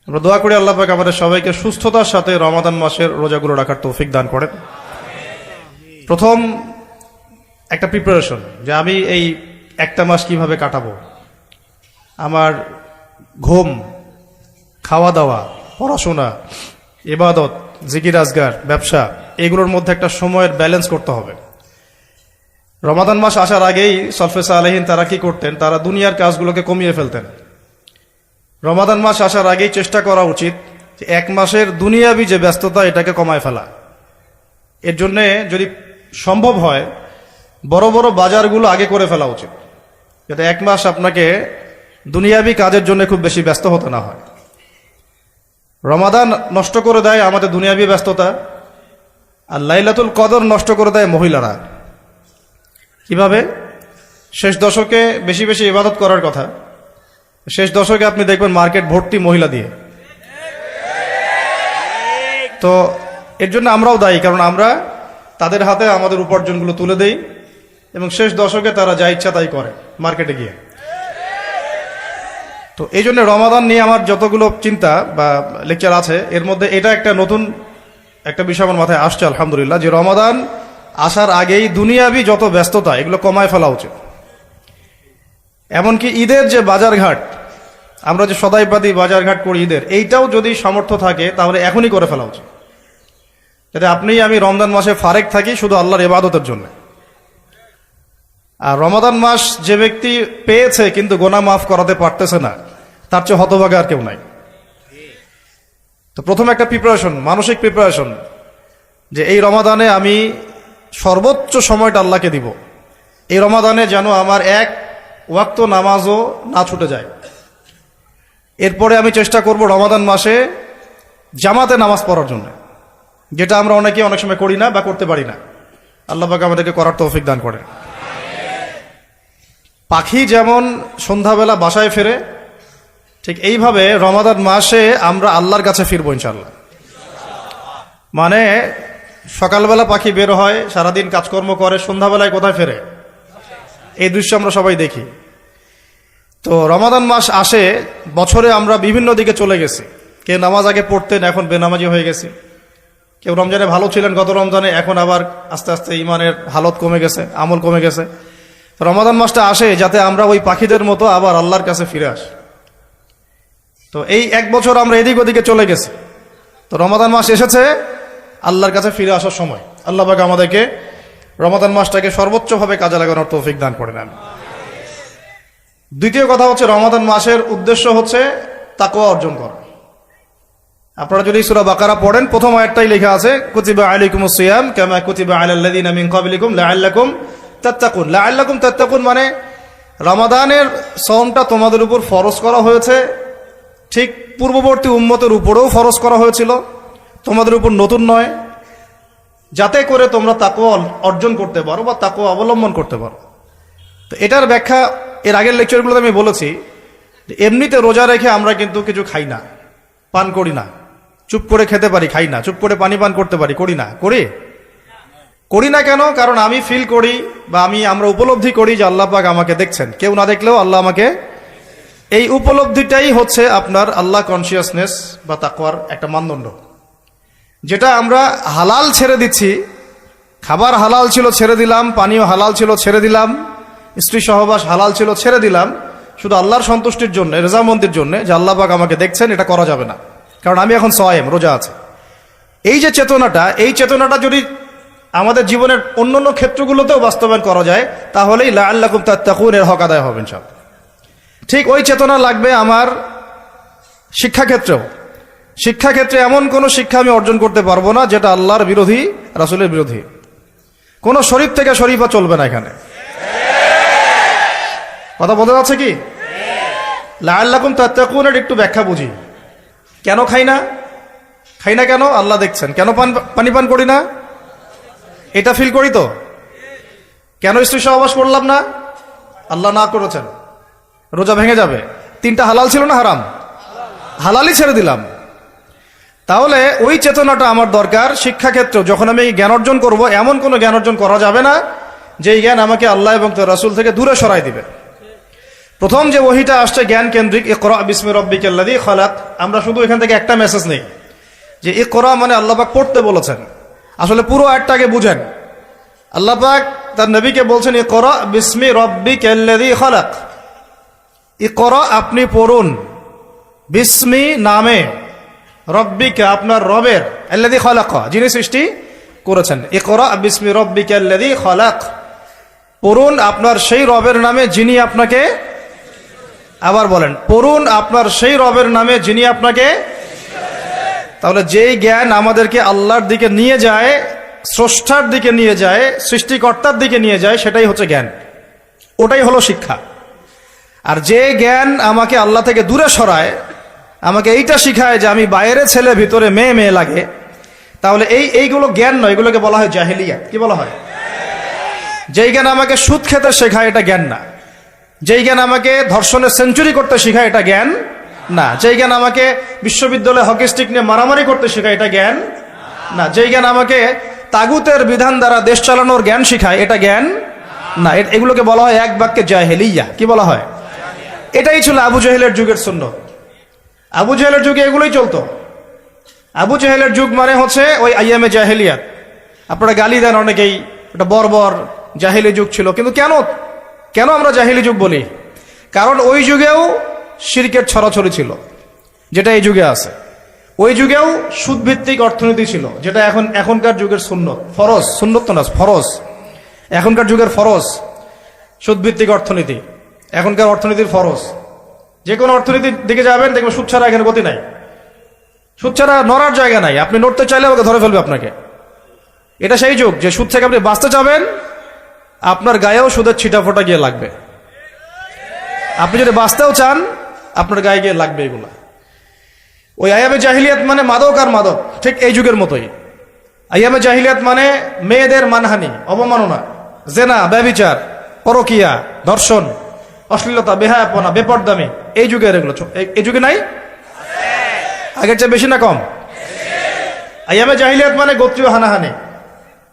আমরা দোয়া করি আল্লাহ পাক আমাদের সবাইকে সুস্থতার সাথে রমাদান মাসের রোজাগুলো রাখার তৌফিক দান করেন। প্রথম একটা প্রিপারেশন যে আমি এই একটা মাস কিভাবে কাটাবো, আমার ঘুম, খাওয়া দাওয়া, পড়াশোনা, ইবাদত, জিকির আজগার, ব্যবসা, এগুলোর মধ্যে একটা সময়ের ব্যালেন্স করতে হবে। রমাদান মাস আসার আগেই সলফে সালেহিন তারা কি করতেন, তারা দুনিয়ার কাজগুলোকে কমিয়ে ফেলতেন। রমাদান মাস আসার আগেই চেষ্টা করা উচিত যে এক মাসের দুনিয়াবি যে ব্যস্ততা এটাকে কমায় ফেলা। এর জন্যে যদি সম্ভব হয় বড় বড় বাজারগুলো আগে করে ফেলা উচিত, যাতে এক মাস আপনাকে দুনিয়াবি কাজের জন্য খুব বেশি ব্যস্ত হতে না হয়। রমাদান নষ্ট করে দেয় আমাদের দুনিয়াবি ব্যস্ততা, আর লাইলাতুল কদর নষ্ট করে দেয় মহিলারা। কিভাবে? শেষ দশকে বেশি বেশি ইবাদত করার কথা, শেষ দশকে আপনি দেখবেন মার্কেট ভর্তি মহিলা দিয়ে। তো এর জন্য আমরাও দায়ী, কারণ আমরা তাদের হাতে আমাদের উপার্জনগুলো তুলে দেই এবং শেষ দশকে তারা যা ইচ্ছা তাই করে মার্কেটে গিয়ে। তো এই জন্য রমাদান নিয়ে আমার যতগুলো চিন্তা বা লেকচার আছে এর মধ্যে এটা একটা নতুন একটা বিষয় আমার মাথায় আসছে আলহামদুলিল্লাহ, যে রমাদান আসার আগেই দুনিয়াবি যত ব্যস্ততা এগুলো কমায় ফেলা উচিত। এমনকি ঈদের যে বাজারঘাট, আমরা যে সদাইপাতি বাজারঘাট করি ঈদের, এইটাও যদি সামর্থ্য থাকে তাহলে এখনই করে ফেলা উচিত, যাতে আপনি আমি রমজান মাসে ফারেক থাকি শুধু আল্লাহর ইবাদতের জন্য। আর রমাদান মাস যে ব্যক্তি পেয়েছে কিন্তু গোনা মাফ করাতে পারতেছে না, তার চেয়ে হতভাগা আর কেউ নাই। তো প্রথম একটা প্রিপারেশন, মানসিক প্রিপারেশন, যে এই রমাদানে আমি সর্বোচ্চ সময়টা আল্লাহকে দিব। এই রমাদানে যেন আমার এক ওয়াক্ত নামাজও না ছুটে যায়। এরপরে আমি চেষ্টা করব রমাদান মাসে জামাতে নামাজ পড়ার জন্য, যেটা আমরা অনেকে অনেক সময় করি না বা করতে পারি না। আল্লাহ পাক আমাদেরকে করার তৌফিক দান করেন। পাখি যেমন সন্ধ্যাবেলা বাসায় ফেরে, ঠিক এইভাবে রমাদান মাসে আমরা আল্লাহর কাছে ফিরবো ইনশাআল্লাহ। মানে সকালবেলা পাখি বের হয়, সারাদিন কাজকর্ম করে, সন্ধ্যাবেলায় কোথায় ফেরে, এই দৃশ্য আমরা সবাই দেখি। তো রমাদান মাস আসে, বছরে আমরা বিভিন্ন দিকে চলে গেছি। কেউ নামাজ আগে পড়তেন, এখন বেনামাজি হয়ে গেছি। কেউ রমজানে ভালো ছিলেন গত রমজানে, এখন আবার আস্তে আস্তে ইমানের হালত কমে গেছে, আমল কমে গেছে। রমাদান মাসটা আসে যাতে আমরা ওই পাখিদের মতো আবার আল্লাহর কাছে ফিরে আসি। তো এই এক বছর আমরা এদিক ওদিকে চলে গেছি, তো রমাদান মাস এসেছে আল্লাহর কাছে ফিরে আসার সময়। আল্লাহ পাক আমাদেরকে রমাদান মাসটাকে সর্বোচ্চভাবে কাজে লাগানোর তৌফিক দান করে নেন। দ্বিতীয় কথা হচ্ছে, রমাদান মাসের উদ্দেশ্য হচ্ছে তাকওয়া অর্জন করা। আপনারা যদি সূরা বাকারা পড়েন, প্রথম আয়াতটাই লেখা আছে কুতিবা আলাইকুমুস সিয়াম কামা কুতিবা আলাল লাযিনা মিন ক্বাবলিকুম লাআল্লাকুম তাত্তাকুন। লাআল্লাকুম তাত্তাকুন মানে রমাদানের সওমটা তোমাদের উপর ফরজ করা হয়েছে, ঠিক পূর্ববর্তী উম্মতের উপরেও ফরজ করা হয়েছিল, তোমাদের উপর নতুন নয়, যাতে করে তোমরা তাকওয়া অর্জন করতে পারো বা তাকওয়া অবলম্বন করতে পারো। তো এটার ব্যাখ্যা এর আগের লেকচারগুলোতে আমি বলেছি। এমনিতে রোজা রেখে আমরা কিন্তু কিছু খাই না, পান করি না, চুপ করে খেতে পারি, খাই না, চুপ করে পানি পান করতে পারি, করি না। করি না কেন? কারণ আমি ফিল করি বা আমরা উপলব্ধি করি যে আল্লাহ পাক আমাকে দেখছেন, কেউ না দেখলেও আল্লাহ আমাকে। এই উপলব্ধিটাই হচ্ছে আপনার আল্লাহ কনসিয়াসনেস বা তাকওয়ার একটা মানদণ্ড। যেটা আমরা হালাল ছেড়ে দিচ্ছি, খাবার হালাল ছিল ছেড়ে দিলাম, পানীয় হালাল ছিল ছেড়ে দিলাম, স্ত্রী সহবাস হালাল ছিল ছেড়ে দিলাম, শুধু আল্লাহর সন্তুষ্টির জন্য, রেজামন্দির জন্য যে আল্লাহ পাক আমাকে দেখছেন, এটা করা যাবে না। কারণ আমি এখন সায়েম, রোজা আছে। এই যে চেতনাটা, এই চেতনাটা যদি আমাদের জীবনের অন্যান্য ক্ষেত্রগুলোতেও বাস্তবায়ন করা যায়, তাহলেই লাআল্লাকুম তাত্তাকুন এর হক আদায় হবে ইনশাআল্লাহ। ঠিক ওই চেতনা লাগবে আমার শিক্ষাক্ষেত্রেও। শিক্ষাক্ষেত্রে এমন কোনো শিক্ষা আমি অর্জন করতে পারবো না যেটা আল্লাহর বিরোধী, রাসূলের বিরোধী। কোনো শরীফ থেকে শরীফা চলবে না এখানে। কথা বোঝা যাচ্ছে কি? লাআল্লাকুম তাত্তাকুন এর একটু ব্যাখ্যা বুঝি। কেন খাই না কেন? আল্লাহ দেখছেন। কেন পানি পান করি না? এটা ফিল করি তো। কেন স্ত্রী সহবাস করলাম না? আল্লাহ না করেছেন, রোজা ভেঙে যাবে। তিনটা হালাল ছিল না হারাম? হালালই ছেড়ে দিলাম। তাহলে ওই চেতনাটা আমার দরকার শিক্ষাক্ষেত্রে। যখন আমি জ্ঞান অর্জন করব, এমন কোনো জ্ঞান অর্জন করা যাবে না যেই জ্ঞান আমাকে আল্লাহ এবং তার রাসূল থেকে দূরে সরাই দিবে। প্রথম যে ওহীটা আসছে জ্ঞান কেন্দ্রিক, ইকরা বিসমি রাব্বিকাল্লাযী খালাক, আমরা শুধু এখান থেকে একটা মেসেজ নেই যে ইকরা মানে আল্লাহ পাক পড়তে বলেছেন। আসলে পুরো আয়াতটাকে বুঝেন। আল্লাহ পাক তার নবীকে বলছেন ইকরা বিসমি রাব্বিকাল্লাযী খালাক, ইকরা আপনি পড়ুন, বিসমি নামে, রব্বিকা আপনার রবের, আল্লাযী খালাক যিনি সৃষ্টি করেছেন। ইকরা বিসমি রাব্বিকাল্লাযী খালাক, পড়ুন আপনার সেই রবের নামে যিনি আপনাকে, আবার বলেন পড়ুন আপনার সেই রবের নামে যিনি আপনাকে। তাহলে যেই জ্ঞান আমাদেরকে আল্লাহর দিকে নিয়ে যায়, স্রষ্টার দিকে নিয়ে যায়, সৃষ্টিকর্তার দিকে নিয়ে যায়, সেটাই হচ্ছে জ্ঞান, ওটাই হলো শিক্ষা। আর যে জ্ঞান আমাকে আল্লাহ থেকে দূরে সরায়, আমাকে এইটা শিখায় যে আমি বাইরে ছেলে ভিতরে মেয়ে মেয়ে লাগে, তাহলে এইগুলো জ্ঞান নয়, এগুলোকে বলা হয় জাহেলিয়াত। কি বলা হয়? যেই জ্ঞান আমাকে সুদ খেতে শেখায় এটা জ্ঞান না। যেই জ্ঞান আমাকে ধর্ষণের সেঞ্চুরি করতে শেখায় এটা জ্ঞান না। যেই জ্ঞান আমাকে বিশ্ববিদ্যালয়ে হকি স্টিক নিয়ে মারামারি করতে শেখায় এটা জ্ঞান না। যেই জ্ঞান আমাকে তাগুতের বিধান দ্বারা দেশ চালানোর জ্ঞান শিখায় এটা জ্ঞান না। এগুলোকে বলা হয় এক বাক্যে জাহেলিয়া। কি বলা হয়? এটাই ছিল আবু জেহেলের যুগের সুন্নাত। আবু জেহেলের যুগে এগুলোই চলতো। আবু জেহেলের যুগ মানে হচ্ছে ওই আইয়ামে জাহেলিয়াত। আপনারা গালি দেন অনেকেই, এটা বর্বর জাহেলি যুগ ছিল। কিন্তু কেন আমরা জাহেলি যুগ বলি? কারণ ওই যুগেও শিরকের ছড়াছড়ি ছিল, যেটা এই যুগে আছে। ওই যুগেও সুদভিত্তিক অর্থনীতি ছিল, যেটা এখনকার যুগের সুন্নত, ফরজ। সুন্নত তো না, ফরজ। এখনকার যুগের ফরজ সুদভিত্তিক অর্থনীতি, এখনকার অর্থনীতির ফরজ। যে কোনো অর্থনীতির দিকে যাবেন দেখবেন সুদ ছাড়া এখানে গতি নাই, সুদ ছাড়া নড়ার জায়গা নাই। আপনি নড়তে চাইলে ওকে ধরে ফেলবে আপনাকে। এটা সেই যুগ যে সুদ থেকে আপনি বাঁচতে চাবেন, আপনার গায়েও সুদের ছিটাফোটা গিয়ে লাগবে। আপনি যদি বাঁচতেও চান, আপনার গায়ে গিয়ে লাগবে এগুলা। ওই আইয়ামে জাহিলিয়াত মানে মাদক আর মাদক, ঠিক এই যুগের মতোই। আইয়ামে জাহিলিয়াত মানে মেয়েদের মানহানি, অবমাননা, জেনা, ব্যভিচার, পরকিয়া, ধর্ষণ, অশ্লীলতা, বেহায়াপনা, বেপরদামি। এই যুগের এগুলো এই যুগে নাই? আগের চেয়ে বেশি না কম? আইয়ামে জাহিলিয়াত মানে গোত্রীয় হানাহানি,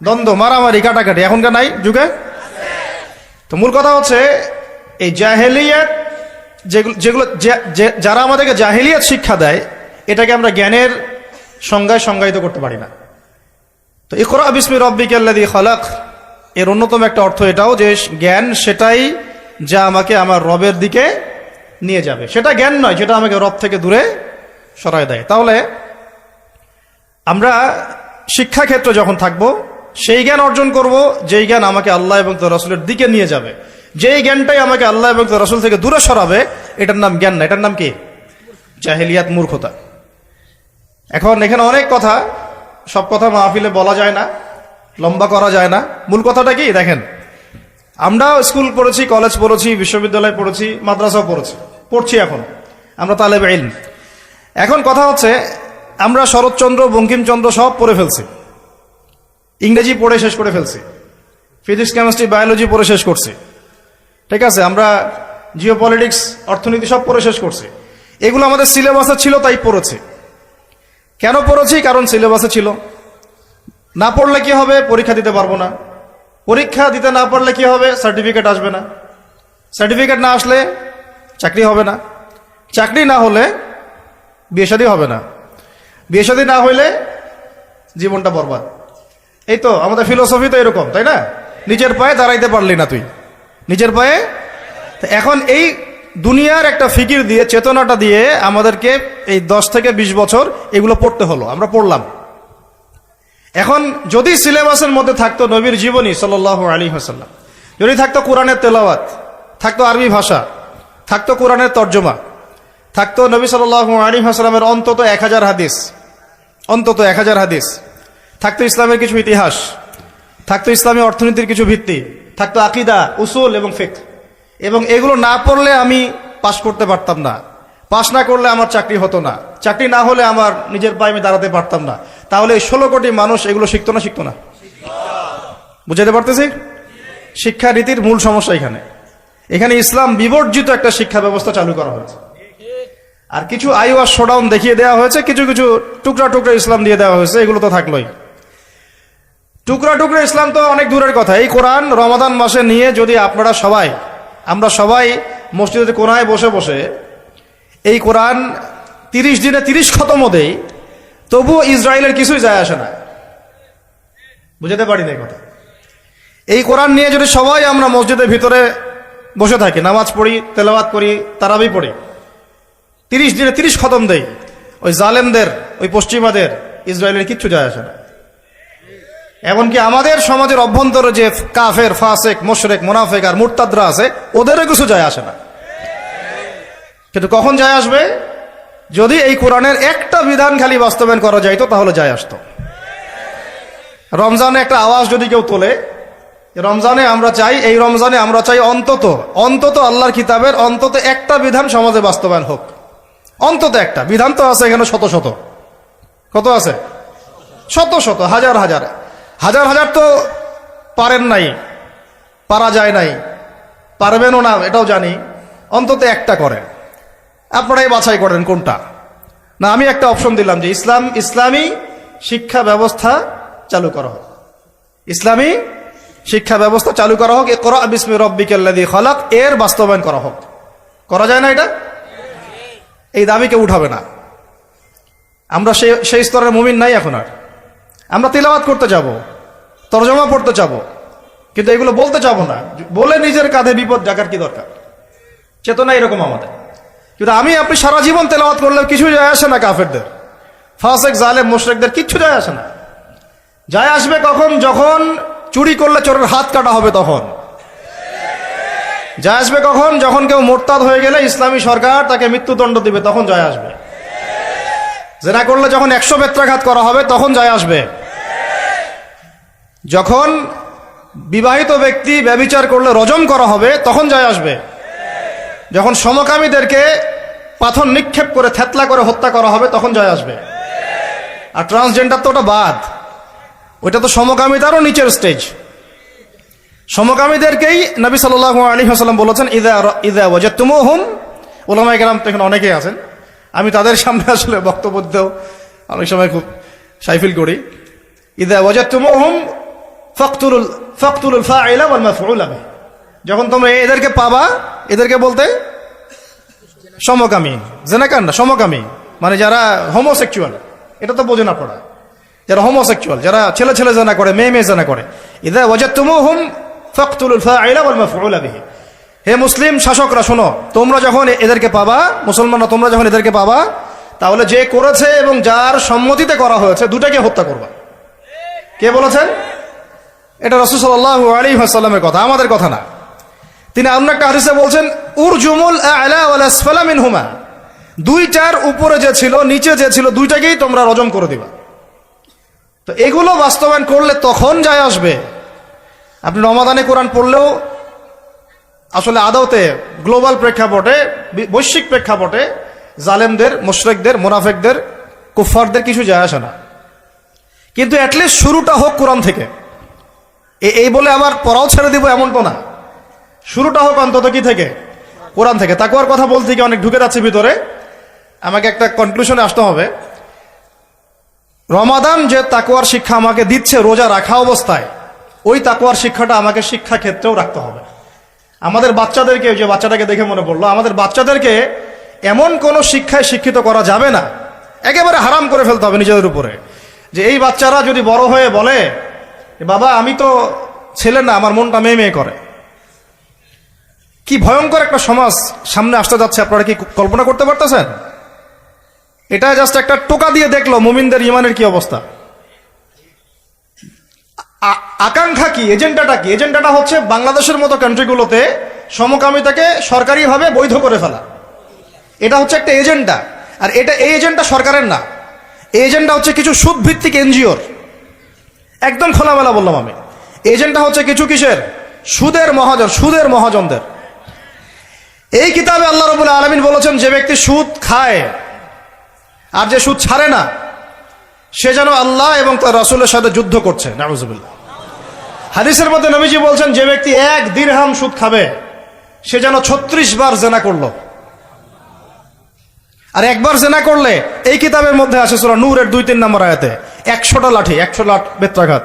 দ্বন্দ্ব, মারামারি, কাটাকাটি। এখনকার নাই যুগে? তো মূল কথা হচ্ছে এই জাহেলিয়াত, যেগুলো যারা আমাদেরকে জাহেলিয়াত শিক্ষা দেয়, এটাকে আমরা জ্ঞানের সংজ্ঞায় সংজ্ঞায়িত করতে পারি না। তো ইকরা বিসমি রাব্বিকাল্লাযী খালাক এর অন্যতম একটা অর্থ এটাও যে জ্ঞান সেটাই যা আমাকে আমার রবের দিকে নিয়ে যাবে। সেটা জ্ঞান নয় যেটা আমাকে রব থেকে দূরে সরায় দেয়। তাহলে আমরা শিক্ষাক্ষেত্রে যখন থাকবো, সেই জ্ঞান অর্জন করব যেই জ্ঞান আমাকে আল্লাহ এবং তার রাসূলের দিকে নিয়ে যাবে। যেই জ্ঞানটাই আমাকে আল্লাহ এবং তার রাসূল থেকে দূরে সরাবে, এটার নাম জ্ঞান না, এটার নাম কি? জাহেলিয়াত, মূর্খতা। এখন এখানে অনেক কথা, সব কথা মাহফিলে বলা যায় না, লম্বা করা যায় না। মূল কথাটা কি দেখেন, আমরা স্কুল পড়েছি, কলেজ পড়েছি, বিশ্ববিদ্যালয় পড়েছি, মাদ্রাসাও পড়ছি, এখন আমরা তালেবে ইলম। এখন কথা হচ্ছে আমরা শরৎচন্দ্র, বঙ্কিমচন্দ্র সব পড়ে ফেলছি, ইংরেজি পড়ে শেষ করে ফেলছি, ফিজিক্স, কেমিস্ট্রি, বায়োলজি পড়ে শেষ করছি, ঠিক আছে? আমরা জিওপলিটিক্স, অর্থনীতি সব পড়ে শেষ করছি। এগুলো আমাদের সিলেবাসে ছিল তাই পড়েছি। কেন পড়েছি? কারণ সিলেবাসে ছিল। না পড়লে কি হবে? পরীক্ষা দিতে পারবো না। পরীক্ষা দিতে না পারলে কি হবে? সার্টিফিকেট আসবে না। সার্টিফিকেট না আসলে চাকরি হবে না। চাকরি না হলে বিয়ে শাদী হবে না। বিয়ে শাদী না হইলে জীবনটা বরবাদ। এই তো আমাদের ফিলোসফি তো এরকম, তাই না? নিজের পায়ে দাঁড়াইতে পারলি না তুই, নিজের পায়ে। এখন এই দুনিয়ার একটা ফিকির দিয়ে, চেতনাটা দিয়ে আমাদেরকে এই 10 থেকে 20 বছর এগুলো পড়তে হলো। আমরা পড়লাম। এখন যদি সিলেবাসের মধ্যে থাকতো নবীর জীবনী সাল্লাল্লাহু আলাইহি ওয়াসাল্লাম, যদি থাকতো কোরআনের তেলাওয়াত, থাকতো আরবি ভাষা, থাকতো কোরআনের তর্জমা, থাকতো নবী সাল্লাল্লাহু আলাইহি ওয়াসাল্লামের অন্তত 1000 হাদিস, অন্তত 1000 হাদিস, থাকতো ইসলামের কিছু ইতিহাস, থাকতো ইসলামী অর্থনীতির কিছু ভিত্তি, থাকতো আকীদা, উসুল এবং ফিকহ। এবং এগুলো না পড়লে আমি পাশ করতে পারতাম না, পাশ না করলে আমার চাকরি হতো না, চাকরি না হলে আমার নিজের পায়ে আমি দাঁড়াতে পারতাম না। তাহলে এই 16 কোটি মানুষ এগুলো শিখতো না? শিখতো না? বুঝাতে পারতেছি? শিক্ষা রীতির মূল সমস্যা এখানে। এখানে ইসলাম বিবর্জিত একটা শিক্ষা ব্যবস্থা চালু করা হয়েছে। আর কিছু আইওয়াস শোডাউন দেখিয়ে দেওয়া হয়েছে, কিছু কিছু টুকরা টুকরা ইসলাম দিয়ে দেওয়া হয়েছে। এগুলো তো থাকলোই। টুকরা টুকরা ইসলাম তো অনেক দূরের কথা। এই কোরআন রমাদান মাসে নিয়ে যদি আমরা সবাই মসজিদের কোনায় বসে বসে এই কোরআন 30 দিনে 30 খতমও দেই, তবুও ইসরায়েলের কিছুই যায় আসে না। বুঝতে পারি না এই কথা। এই কোরআন নিয়ে যদি সবাই আমরা মসজিদের ভিতরে বসে থাকি, নামাজ পড়ি, তেলাওয়াত করি, তারাবি পড়ি, 30 দিনে 30 খতম দেই, ওই জালেমদের, ওই পশ্চিমাদের, ইসরায়েলের কিচ্ছু যায় আসে না। এমনকি আমাদের সমাজের অভ্যন্তরে যে কাফের, ফাসেক, মুশরিক, মুনাফিক আর মুরতাদরা আছে, ওদেরও কিছু যায় আসে না। কিন্তু কখন যায় আসবে? যদি এই কোরআনের একটা বিধান খালি বাস্তবায়ন করা যাইতো, তাহলে যায় আসতো। রমজানে একটা আওয়াজ যদি কেউ তোলে, রমজানে আমরা চাই, এই রমজানে আমরা চাই অন্তত আল্লাহর কিতাবের অন্তত একটা বিধান সমাজে বাস্তবায়ন হোক, অন্তত একটা বিধান। তো আছে এখানে শত শত, কত আছে? শত শত, হাজার হাজার, হাজার হাজার তো পারেন নাই, পারা যায় নাই, পারবেনও না, এটাও জানি। অন্তত একটা করেন, আপনারাই বাছাই করেন কোনটা। না, আমি একটা অপশন দিলাম যে ইসলামী শিক্ষা ব্যবস্থা চালু করা হোক, ইসলামী শিক্ষা ব্যবস্থা চালু করা হোক, ইকরা বিসমি রাব্বিকাল্লাযী খালাক, এর বাস্তবায়ন করা হোক। করা যায় না এটা? এই দাবি কেউ উঠাবে না। আমরা সেই স্তরের মুমিন নাই এখন আর। আমরা তিলাওয়াত করতে যাব, তরজমা পড়তে যাব, কিন্তু এগুলো বলতে যাব না। বলে নিজের কাঁধে বিপদ ডাকার কি দরকার? চেতনা এরকম আমাদের। কিন্তু আমি আপনি সারা জীবন তেলাওয়াত করলেও কিছু যায় আসে না কাফেরদের, ফাসেক, জালেম, মুশরিকদের কিচ্ছু যায় আসে না। যায় আসবে কখন? যখন চুরি করলে চোরের হাত কাটা হবে তখন। যায় আসবে কখন? যখন কেউ মোরতাদ হয়ে গেলে ইসলামী সরকার তাকে মৃত্যুদণ্ড দিবে, তখন যায় আসবে। জেনা করলে যখন 100 বেত্রাঘাত করা হবে, তখন যায় আসবে। যখন বিবাহিত ব্যক্তি ব্যভিচার করলে রজম করা হবে, তখন যায় আসবে। যখন সমকামীদেরকে পাথর নিক্ষেপ করে থেতলা করে হত্যা করা হবে, তখন যায় আসবে। আর ট্রান্সজেন্ডার তো ওটা বাদ, ওইটা তো সমকামিতারও নিচের স্টেজ। সমকামীদেরকেই নবী সাল্লাল্লাহু আলাইহি ওয়াসাল্লাম বলেছেন, ইযা ওয়াজাদতুমুহুম, উলামায়ে কেরাম তো এখানে অনেকেই আছেন, আমি তাদের সামনে আসলে বক্তব্য দিতেও অনেক সময় খুব শাইফিল করি। ইযা ওয়াজাদতুমুহুম ফাকতুলুল ফাইলা ওয়াল মাফউলা বিহি, যখন তোমরা এদেরকে পাবা, এদেরকে বলতে সমকামী, জেনাকার না, সমকামী মানে যারা হোমোসেক্সুয়াল, এটা তো বোঝেন আপনারা, যারা হোমোসেক্সুয়াল, যারা ছেলে ছেলে জানা করে, মেয়ে মেয়ে জানা করে। ইযা ওয়াজাদতুমুহুম ফাকতুলুল ফাইলা ওয়াল মাফউলা বিহি। হে মুসলিম শাসকরা শোনো, তোমরা যখন এদেরকে পাবা, মুসলমানরা তোমরা যখন এদেরকে পাবা, তাহলে যে করেছে এবং যার সম্মতিতে করা হয়েছে দুটাকে হত্যা করবা। কে বলেছেন? এটা রাসূল সাল্লাল্লাহু আলাইহি ওয়াসাল্লামের কথা, আমাদের কথা না। তিনি অন্য একটা হাদিসে বলছেন, উরজুমুল আ'লা ওয়াল আসফালা মিনহুমা, দুইটার উপরে যে ছিল, নিচে যে ছিল, দুইটাকেই তোমরা রজম করে দিবা। তো এগুলো বাস্তবায়ন করলে তখন যায় আসবে। আপনি রমাদানে কোরআন পড়লেও আসলে আদতে গ্লোবাল প্রেক্ষাপটে, বৈশ্বিক প্রেক্ষাপটে জালেমদের, মুশরিকদের, মুনাফিকদের, কুফফারদের কিছু যায় আসে না। কিন্তু অ্যাটলিস্ট শুরুটা হোক কোরআন থেকে। এই বলে আবার পড়াও ছেড়ে দিব এমন তো না, শুরুটা হোক অন্তত কি থেকে? কোরআন থেকে। তাকওয়ার কথা বলতে গিয়ে অনেক ঢুকে যাচ্ছে ভিতরে, আমাকে একটা কনক্লুশনে আসতে হবে। রমাদান যে তাকওয়ার শিক্ষা আমাকে দিচ্ছে রোজা রাখা অবস্থায়, ওই তাকওয়ার শিক্ষাটা আমাকে শিক্ষা ক্ষেত্রেও রাখতে হবে। আমাদের বাচ্চাদেরকে, যে বাচ্চাটাকে দেখে মনে পড়লো, আমাদের বাচ্চাদেরকে এমন কোনো শিক্ষায় শিক্ষিত করা যাবে না, একেবারে হারাম করে ফেলতে হবে নিজেদের উপরে, যে এই বাচ্চারা যদি বড় হয়ে বলে, বাবা আমি তো ছেলে না, আমার মনটা মেয়ে মেয়ে করে। কি ভয়ঙ্কর একটা সমাজ সামনে আসতে যাচ্ছে, আপনারা কি কল্পনা করতে পারতেছেন? এটা জাস্ট একটা টোকা দিয়ে দেখলো মুমিনদের ইমানের কি অবস্থা। আকাঙ্ক্ষা কি, এজেন্ডাটা কি? এজেন্ডাটা হচ্ছে বাংলাদেশের মতো কান্ট্রিগুলোতে সমকামিতাকে সরকারিভাবে বৈধ করে ফেলা। এটা হচ্ছে একটা এজেন্ডা। আর এই এজেন্ডা সরকারের না, এই এজেন্ডা হচ্ছে কিছু সুদ ভিত্তিক এনজিওর। একদম খোলামেলা বললাম আমি। এজেন্ডা হচ্ছে কিছু কিসের? সুদের মহাজনদের। এই কিতাবে আল্লাহ রাব্বুল আলামিন বলেছেন, যে ব্যক্তি সুদ খায় আর যে সুদ ছাড়ে না, সে যেন আল্লাহ এবং তার রাসূলের সাথে যুদ্ধ করছে। নাউযুবিল্লাহ। হাদিসের মধ্যে নবীজি বলছেন, যে ব্যক্তি 1 দিরহাম সুদ খাবে, সে যেন 36 বার জেনা করলো। আর একবার জেনা করলে, এই কিতাবের মধ্যে আছে সূরা নূরের 2-3 নম্বর আয়াতে, 100টা লাঠি, 100 লাঠ বেত্রাঘাত।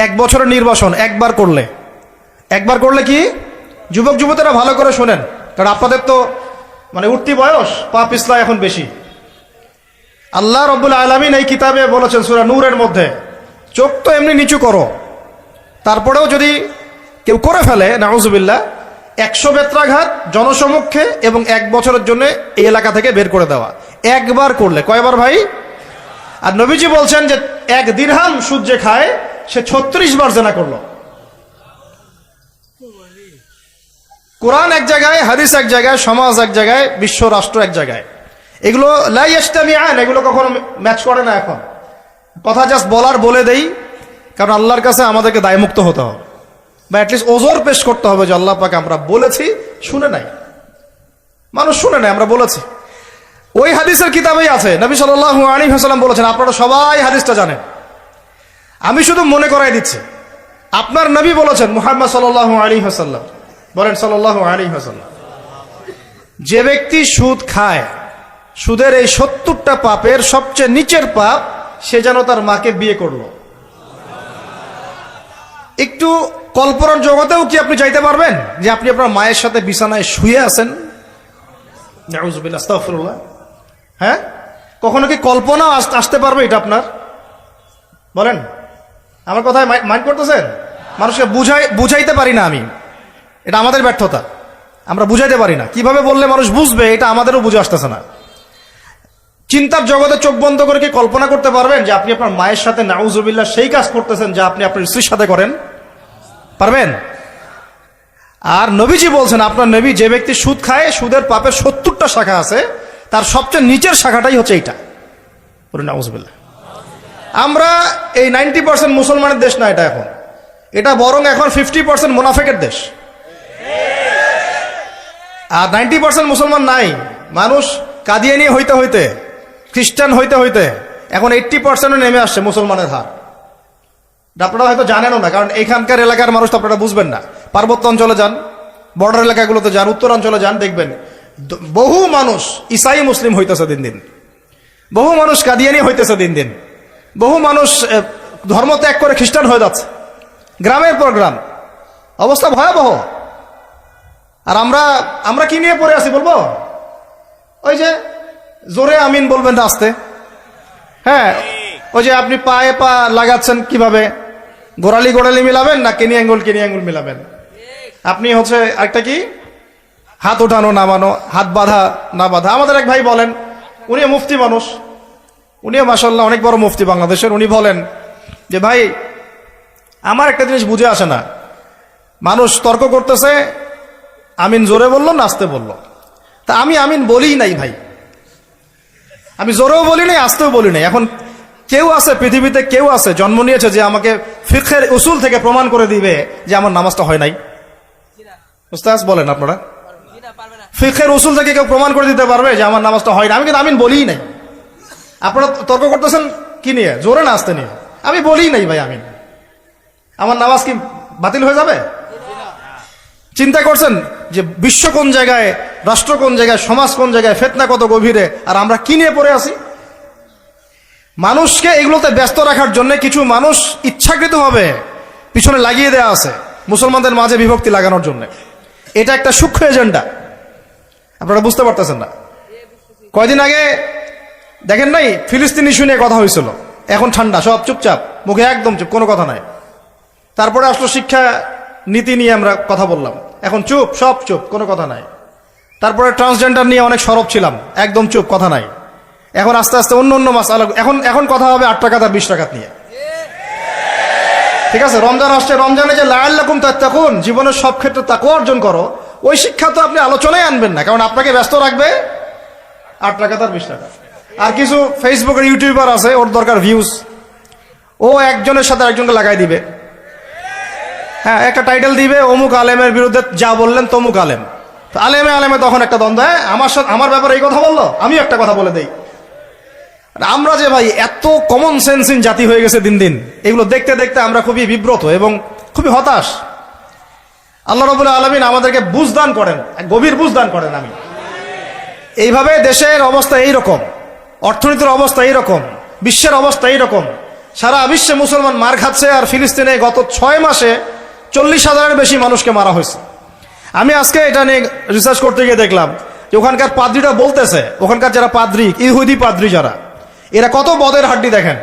1 বছরের নির্বাসন একবার করলে কি? যুবক যুবতীরা ভালো করে শোনেন, কারণ আপনাদের তো মানে উঠতি বয়স, পা পিছলা এখন বেশি। আল্লাহ রাব্বুল আলামিন এই কিতাবে বলেছেন সূরা নূরের মধ্যে, চোখ তো এমনি নিচু করো, তারপরেও যদি কেউ করে ফেলে নাউজুবিল্লাহ, 100 বেত্রাঘাত জনসমক্ষে এবং 1 বছরের জন্য এই এলাকা থেকে বের করে দেওয়া। একবার করলে, কয়বার ভাই? আর নবীজি বলছেন যে 1 দিরহাম সুদ যে খায় সে 36 বার জিনা করলো। কোরআন এক জায়গায়, হাদিস এক জায়গায়, সমাজ এক জায়গায়, বিশ্ব রাষ্ট্র এক জায়গায়। এগুলো লা ইয়াজতামিআন, এগুলো কখনো ম্যাচ করে না। এখন কথা জাস্ট বলে দেই, কারণ আল্লাহর কাছে আমাদেরকে দায়মুক্ত হতে হবে, বা অ্যাটলিস্ট ওজোর পেশ করতে হবে যে আল্লাহ পাক আমরা বলেছি, শুনে নাই, মানুষ শুনে নাই, আমরা বলেছি। ওই হাদিসের কিতাবেই আছে, নবী সাল্লাল্লাহু আলাইহি ওয়াসাল্লাম বলেছেন, আপনারা সবাই হাদিসটা জানেন, আমি শুধু মনে করাই দিচ্ছি। আপনার নবী বলেছেন, মুহাম্মদ সাল্লাল্লাহু আলাইহি ওয়াসাল্লাম বলেন, সাল্লাল্লাহু আলাইহি ওয়াসাল্লাম, যে ব্যক্তি সুদ খায়, সুদের এই 70টা পাপের সবচেয়ে নিচের পাপ, সে যেন তার মাকে বিয়ে করলো। একটু কল্পনার জগতেও কি আপনি চাইতে পারবেন যে আপনি আপনার মায়ের সাথে বিছানায় শুয়ে আছেন? নাউযুবিল্লাহ, আস্তাগফিরুল্লাহ। হ্যাঁ, কখনো কি কল্পনা আসতে পারবে এটা আপনার? বলেন, আমার কথায় মাইন্ড করতেছেন? মানুষকে বুঝাইতে পারি না আমি, এটা আমাদের ব্যর্থতা, আমরা বুঝাইতে পারি না। কিভাবে বললে মানুষ বুঝবে, এটা আমাদেরও বুঝে আসতেছে না। চিন্তার জগতে চোখ বন্ধ করে কি কল্পনা করতে পারবেন যে আপনি আপনার মায়ের সাথে নাউজুবিল্লাহ সেই কাজ করতেছেন যা আপনি আপনার স্ত্রীর সাথে করেন? পারবেন? আর নবীজি বলছেন, আপনার নবী, যে ব্যক্তি সুদ খায়, সুদের পাপের 70টা শাখা আছে, তার সবচেয়ে নিচের শাখাটাই হচ্ছে এইটা। নাউজুবিল্লাহ। আমরা এই 90% মুসলমানের দেশ না এটা এখন, এটা বরং এখন 50% মুনাফিকের দেশ। আর 90% মুসলমান নাই, মানুষ কাদিয়ানি হইতে হইতে, খ্রিস্টান হইতে হইতে এখন 80% নেমে আসছে মুসলমানের হার। আপনারা হয়তো জানেনও না, কারণ এখানকার এলাকার মানুষ তো আপনারা বুঝবেন না। পার্বত্য অঞ্চলে যান, বর্ডার এলাকাগুলোতে যান, উত্তরাঞ্চলে যান, দেখবেন বহু মানুষ ইসাই মুসলিম হইতেছে দিন দিন, বহু মানুষ কাদিয়ানি হইতেছে দিন দিন, বহু মানুষ ধর্ম ত্যাগ করে খ্রিস্টান হয়ে যাচ্ছে, গ্রামের পর গ্রাম। অবস্থা ভয়াবহ। আর আমরা কি নিয়ে পড়ে আছি বলবো? ওই যে জোরে আমিন বলবেন না আস্তে? হ্যাঁ, ওই যে আপনি পায়ে পা লাগাচ্ছেন কিভাবে, গোড়ালি মিলাবেন না কিনি আঙ্গুল মিলাবেন? আপনি হচ্ছে একটা কি, হাত ওঠানো নামানো, হাত বাঁধা না বাঁধা। আমাদের এক ভাই বলেন, উনি মুফতি মানুষ, উনিও মাশাআল্লাহ অনেক বড় মুফতি বাংলাদেশের। উনি বলেন যে ভাই, আমার একটা জিনিস বুঝে আসে না, মানুষ তর্ক করতেছে, আমিন জোরে বললো না আস্তে বললো, তা আমি আমিন বলি নাই ভাই, আমি জোরেও বলি নাই আস্তেও বলি নাই। এখন কেউ আছে পৃথিবীতে, কেউ আছে জন্ম নিয়েছে যে আমাকে ফিকহের উসুল থেকে প্রমাণ করে দিবে যে আমার নামাজটা হয় নাই? উস্তাদ বলেন আপনারা, ফিকহের উসুল থেকে কেউ প্রমাণ করে দিতে পারবে যে আমার নামাজটা হয় না? আমি কিন্তু আমিন বলিই নাই। আপনারা তর্ক করতেছেন কি নিয়ে, জোরে না আস্তে নিয়ে? আমি বলিই নাই ভাই আমিন, আমার নামাজ কি বাতিল হয়ে যাবে? চিন্তা করছেন যে বিশ্ব কোন জায়গায়, রাষ্ট্র কোন জায়গায়, সমাজ কোন জায়গায়, ফিতনা কত গভীরে, আর আমরা কি নিয়ে পড়ে আছি? মানুষকে এগুলোতে ব্যস্ত রাখার জন্য কিছু মানুষ ইচ্ছাকৃতভাবে পিছনে লাগিয়ে দেওয়া আছে মুসলমানদের মাঝে বিভক্তি লাগানোর জন্য। এটা একটা সূক্ষ্ম এজেন্ডা, আপনারা বুঝতে পারতেছেন না। কয়দিন আগে দেখেন নাই, ফিলিস্তিন ইস্যু নিয়ে কথা হয়েছিল, এখন ঠান্ডা, সব চুপচাপ, মুখে একদম চুপ, কোনো কথা নাই। তারপরে আসলো শিক্ষা নীতি নিয়ে আমরা কথা বললাম, এখন চুপ, সব চুপ, কোনো কথা নাই। তারপরে ট্রান্সজেন্ডার নিয়ে অনেক সরব ছিলাম, একদম চুপ, কথা নাই। এখন আস্তে আস্তে অন্য মাসআলা, এখন কথা হবে 8 টাকা আর 20 টাকা নিয়ে। ঠিক আছে, রমজান আসছে, রমজানে যে লাআল্লাকুম তাত্তাকুন, জীবনের সব ক্ষেত্রে তাকওয়া অর্জন করো, ওই শিক্ষা তো আপনি আলোচনায় আনবেন না, কারণ আপনাকে ব্যস্ত রাখবে 8 টাকা আর 20 টাকা। আর কিছু ফেসবুকের ইউটিউবার আছে, ওর দরকার ভিউজ, ও একজনের সাথে একজনকে লাগাই দিবে। হ্যাঁ, একটা টাইটেল দিবে, অমুক আলেমের বিরুদ্ধে যা বললেন তমুক আলেম। আলেমে তখন একটা দ্বন্দ্ব, আমার ব্যাপারে এই কথা বললো, আমি একটা কথা বলে দেই। আমরা যে ভাই এত কমন সেন্সিং জাতি হয়ে গেছে দিন দিন, এগুলো দেখতে দেখতে আমরা খুবই বিব্রত এবং খুবই হতাশ। আল্লাহ রাব্বুল আলামিন আমাদেরকে বুঝদান করেন, গভীর বুঝদান করেন। আমি এইভাবে দেশের অবস্থা এইরকম, অর্থনীতির অবস্থা এইরকম, বিশ্বের অবস্থা এইরকম, সারা বিশ্বে মুসলমান মার খাচ্ছে। আর ফিলিস্তিনে গত 6 মাসে 40,000-এর বেশি মানুষকে মারা হয়েছে। আমি আজকে এটা নিয়ে রিসার্চ করতে গিয়ে দেখলাম যে ওখানকার পাদ্রীরা বলতেছে, ওখানকার যারা পাদ্রী, ইহুদি পাদ্রী যারা, এরা কত বদের হাড্ডি দেখেন।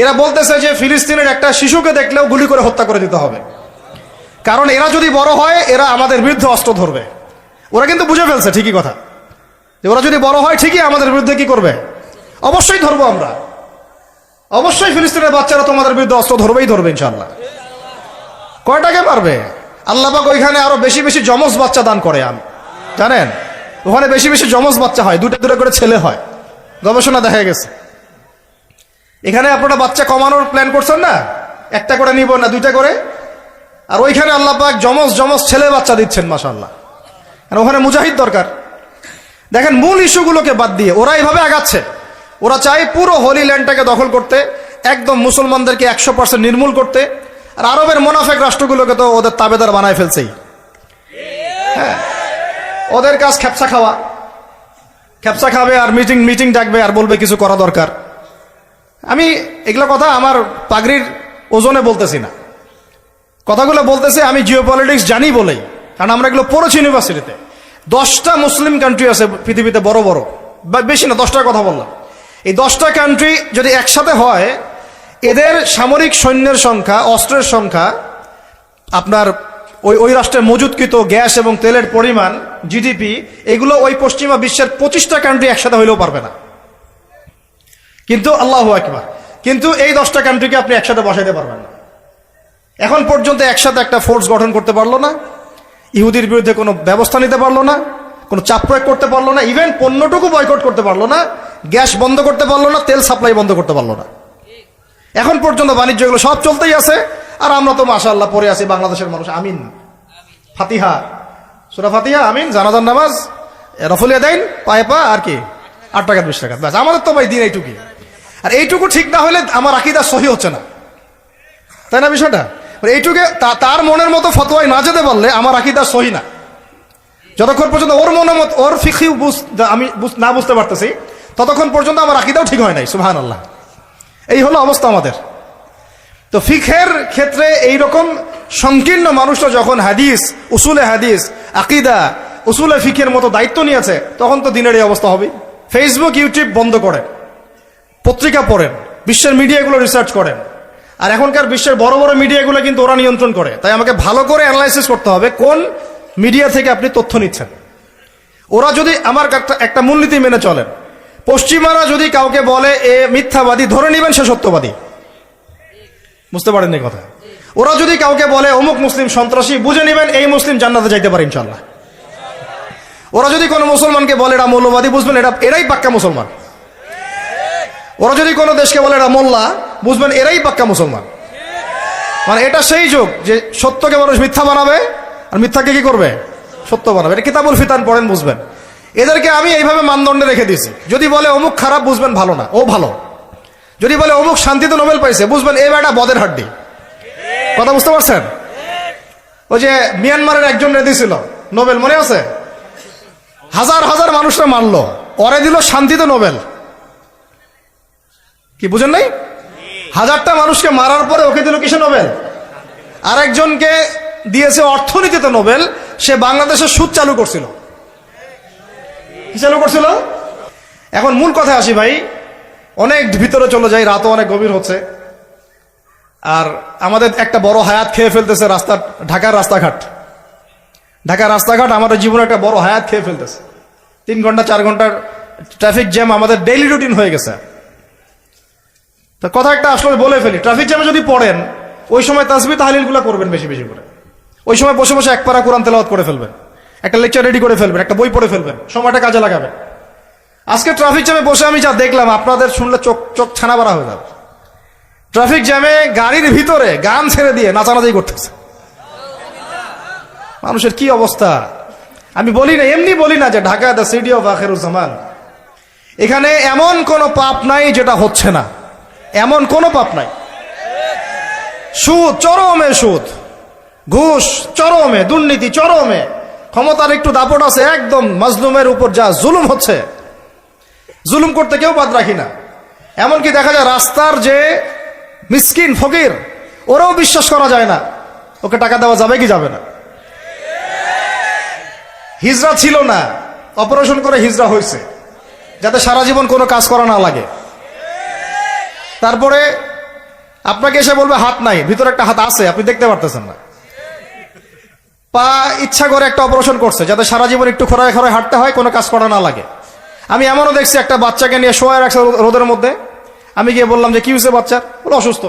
এরা বলতেছে যে ফিলিস্তিনের একটা শিশুকে দেখলেও গুলি করে হত্যা করে দিতে হবে, কারণ এরা যদি বড় হয় এরা আমাদের বিরুদ্ধে অস্ত্র ধরবে। ওরা কিন্তু বুঝে ফেলছে ঠিকই কথা, যে ওরা যদি বড় হয় ঠিকই আমাদের বিরুদ্ধে কি করবে, অবশ্যই ধরবো আমরা, অবশ্যই ফিলিস্তিনের বাচ্চারা তোমাদের বিরুদ্ধে অস্ত্র ধরবেই ধরবে ইনশাআল্লাহ। কয়টাকে পারবে? আল্লাহ পাক ওইখানে আরো বেশি বেশি যমজ বাচ্চা দান করে, জানেন ওখানে বেশি বেশি যমজ বাচ্চা হয়, দুটো দুটো করে ছেলে হয়, গবেষণা দেখা গেছে। এখানে আপনারা বাচ্চা কমানোর প্ল্যান করছেন না, একটা করে নিব না দুইটা করে, আর ওইখানে আল্লাহ পাক যমজ যমজ ছেলে বাচ্চা দিচ্ছেন মাশাআল্লাহ। আর ওখানে মুজাহিদ দরকার। দেখেন মূল ইস্যুগুলোকে বাদ দিয়ে ওরা এইভাবে আগাচ্ছে। ওরা চায় পুরো হোলি ল্যান্ডটাকে দখল করতে, একদম মুসলমানদেরকে 100% নির্মূল করতে। আর আরবের মোনাফেক রাষ্ট্রগুলোকে তো ওদের তাবেদার বানায় ফেলছেই। হ্যাঁ, ওদের কাজ খেপসা খাওয়া, খেপসা খাবে আর মিটিং মিটিং ডাকবে আর বলবে কিছু করা দরকার। আমি এগুলো কথা আমার পাগড়ির ওজনে বলতেছি না, কথাগুলো বলতেছি আমি জিওপলিটিক্স জানি বলেই, কারণ আমরা এগুলো পড়েছি ইউনিভার্সিটিতে। 10টা মুসলিম কান্ট্রি আছে পৃথিবীতে, বড় বড়, বেশি না 10টার কথা বললাম। এই 10টা কান্ট্রি যদি একসাথে হয়, এদের সামরিক সৈন্যের সংখ্যা, অস্ত্রের সংখ্যা, আপনার ওই রাষ্ট্রের মজুতকৃত গ্যাস এবং তেলের পরিমাণ, জিডিপি, এগুলো ওই পশ্চিমা বিশ্বের 25টা কান্ট্রি একসাথে হইলেও পারবে না। কিন্তু আল্লাহু আকবার, কিন্তু এই 10টা কান্ট্রিকে আপনি একসাথে বসাইতে পারবেন না। এখন পর্যন্ত একসাথে একটা ফোর্স গঠন করতে পারলো না, ইহুদির বিরুদ্ধে কোনো ব্যবস্থা নিতে পারলো না, কোনো চাপ প্রয়োগ করতে পারলো না, ইভেন পণ্যটুকু বয়কট করতে পারলো না, গ্যাস বন্ধ করতে পারলো না, তেল সাপ্লাই বন্ধ করতে পারলো না। এখন পর্যন্ত বাণিজ্যগুলো সব চলতেই আছে। আর আমরা তো মাশাআল্লাহ পড়ে আছি বাংলাদেশের মানুষ, আমিন, ফাতিহা, সূরা ফাতিহা, আমিন, জানাজার নামাজ, রফুলিয়া দেন পায়ে পা, আর কি 8 টাকা 20 টাকা, ব্যাস। আমাদের তো ভাই দিন এইটুকুই। আর এইটুকু ঠিক না হলে আমার আকীদা সহি হচ্ছে না, তাই না বিষয়টা? এইটুকু তার মনের মতো ফতোয়ায় না যেতে পারলে আমার আকীদা সহি না। যতক্ষণ পর্যন্ত ওর মনের মতো, ওর ফিকহি আমি না বুঝতে পারতেছি, ততক্ষণ পর্যন্ত আমার আকীদাও ঠিক হয় নাই। সুবহানাল্লাহ, এই হলো অবস্থা আমাদের। তো ফিকহের ক্ষেত্রে এইরকম সংকীর্ণ মানুষরা যখন হাদিস, উসুলে হাদিস, আকীদা, উসুলে ফিকহের মতো দায়িত্ব নিয়েছে, তখন তো দিনের এই অবস্থা হবে। ফেসবুক, ইউটিউব বন্ধ করেন, পত্রিকা পড়েন, বিশ্বের মিডিয়াগুলো রিসার্চ করেন। আর এখনকার বিশ্বের বড় বড় মিডিয়াগুলো কিন্তু ওরা নিয়ন্ত্রণ করে। তাই আমাকে ভালো করে অ্যানালাইসিস করতে হবে কোন মিডিয়া থেকে আপনি তথ্য নিচ্ছেন। ওরা যদি আমার একটা মূলনীতি মেনে চলেন, পশ্চিমারা যদি কাউকে বলে এ মিথ্যাবাদী, ধরে নেবেন সে সত্যবাদী। বুঝতে পারেন এই কথা? ওরা যদি কাউকে বলে অমুক মুসলিম সন্ত্রাসী, বুঝে নেবেন এই মুসলিম জান্নাতে যাইতে পারে ইনশাআল্লাহ। ওরা যদি কোনো মুসলমানকে বলে এরা মৌলবাদী, বুঝবেন এরাই পাক্কা মুসলমান। ওরা যদি কোনো দেশকে বলে এরা মোল্লা, বুঝবেন এরাই পাক্কা মুসলমান। মানে এটা সেই যুগ যে সত্যকে মানুষ মিথ্যা বানাবে আর মিথ্যাকে কি করবে, সত্য বানাবে। এটা কিতাবুল ফিতান পড়েন, বুঝবেন। এদেরকে আমি এইভাবে মানদণ্ডে রেখে দিয়েছি। যদি বলে অমুক খারাপ, বুঝবেন ভালো না, ও ভালো। যদি বলে অমুক শান্তিতে নোবেল পাইছে, বুঝবেন এ বেটা বদের হাড্ডি। কথা বুঝতে পারছেন? ওই যে মিয়ানমারের একজন রেডি ছিল নোবেল, মনে আছে? হাজার হাজার মানুষরা মানলো, ওরে দিল শান্তিতে নোবেল। কি বুঝেন নাই? 1000টা মানুষকে মারার পরে ওকে দিল কিসে নোবেল? আর একজনকে দিয়েছে অর্থনীতিতে নোবেল, সে বাংলাদেশের সুদ চালু করছিল। কি চালু করছিল? এখন মূল কথায় আসি ভাই, অনেক ভিতরে চলে যাই, রাতও অনেক গভীর হচ্ছে। আর আমাদের একটা বড় হায়াত খেয়ে ফেলতেছে রাস্তা, ঢাকার রাস্তাঘাট। ঢাকার রাস্তাঘাট আমাদের জীবনে একটা বড় হায়াত খেয়ে ফেলতেছে। 3 ঘন্টা 4 ঘন্টার ট্রাফিক জ্যাম আমাদের ডেইলি রুটিন হয়ে গেছে। তো কথা একটা আসলে বলে ফেলি, ট্রাফিক জ্যামে যদি পড়েন, ওই সময় তাসবিহ তাহলিলগুলো করবেন বেশি বেশি করে। ওই সময় বসে বসে 1 পারা কোরআন তেলাওয়াত করে ফেলবেন, একটা লেকচার রেডি করে ফেলবেন, একটা বই পড়ে ফেলবেন, সময়টা কাজে লাগাবেন। আজকে ট্রাফিক জ্যামে বসে আমি যা দেখলাম, আপনাদের শুনলে চোখ চোখ ছানা বাড়া হয়ে যাবে। ট্রাফিক জ্যামে গাড়ির ভিতরে গান ছেড়ে দিয়ে নাচানাচি করতেছে। মানুষের কি অবস্থা! আমি বলি না, এমনি বলি না যে Dhaka the city of Akhiruzzaman. এখানে এমন কোনো পাপ নাই যেটা হচ্ছে না, এমন কোনো পাপ নাই। সুদ চরমে, সুদ, ঘুষ চরমে, দুর্নীতি চরমে, ক্ষমতার একটু দাপট আছে, একদম মাজলুমের উপর যা জুলুম হচ্ছে, জুলুম করতে কেউ বাদ রাখি না। এমনকি দেখা যায় রাস্তার যে মিসকিন ফকির, ওরাও বিশ্বাস করা যায় না ওকে টাকা দেওয়া যাবে কি যাবে না। হিজড়া ছিল না, অপারেশন করে হিজড়া হয়েছে, যাতে সারা জীবন কোনো কাজ করা না লাগে। তারপরে আপনাকে এসে বলবে হাত নাই, ভিতরে একটা হাত আছে, আপনি দেখতে পারতেছেন না। পা ইচ্ছা করে একটা অপারেশন করছে, যাতে সারা জীবন একটু খোঁড়ায় খোঁড়ায় হাঁটতে হয়, কোনো কাজ করা না লাগে। আমি এমনও দেখছি একটা বাচ্চাকে নিয়ে শোয়া রাখছে রোদের মধ্যে। আমি গিয়ে বললাম যে কি হয়েছে বাচ্চার, বলে অসুস্থ।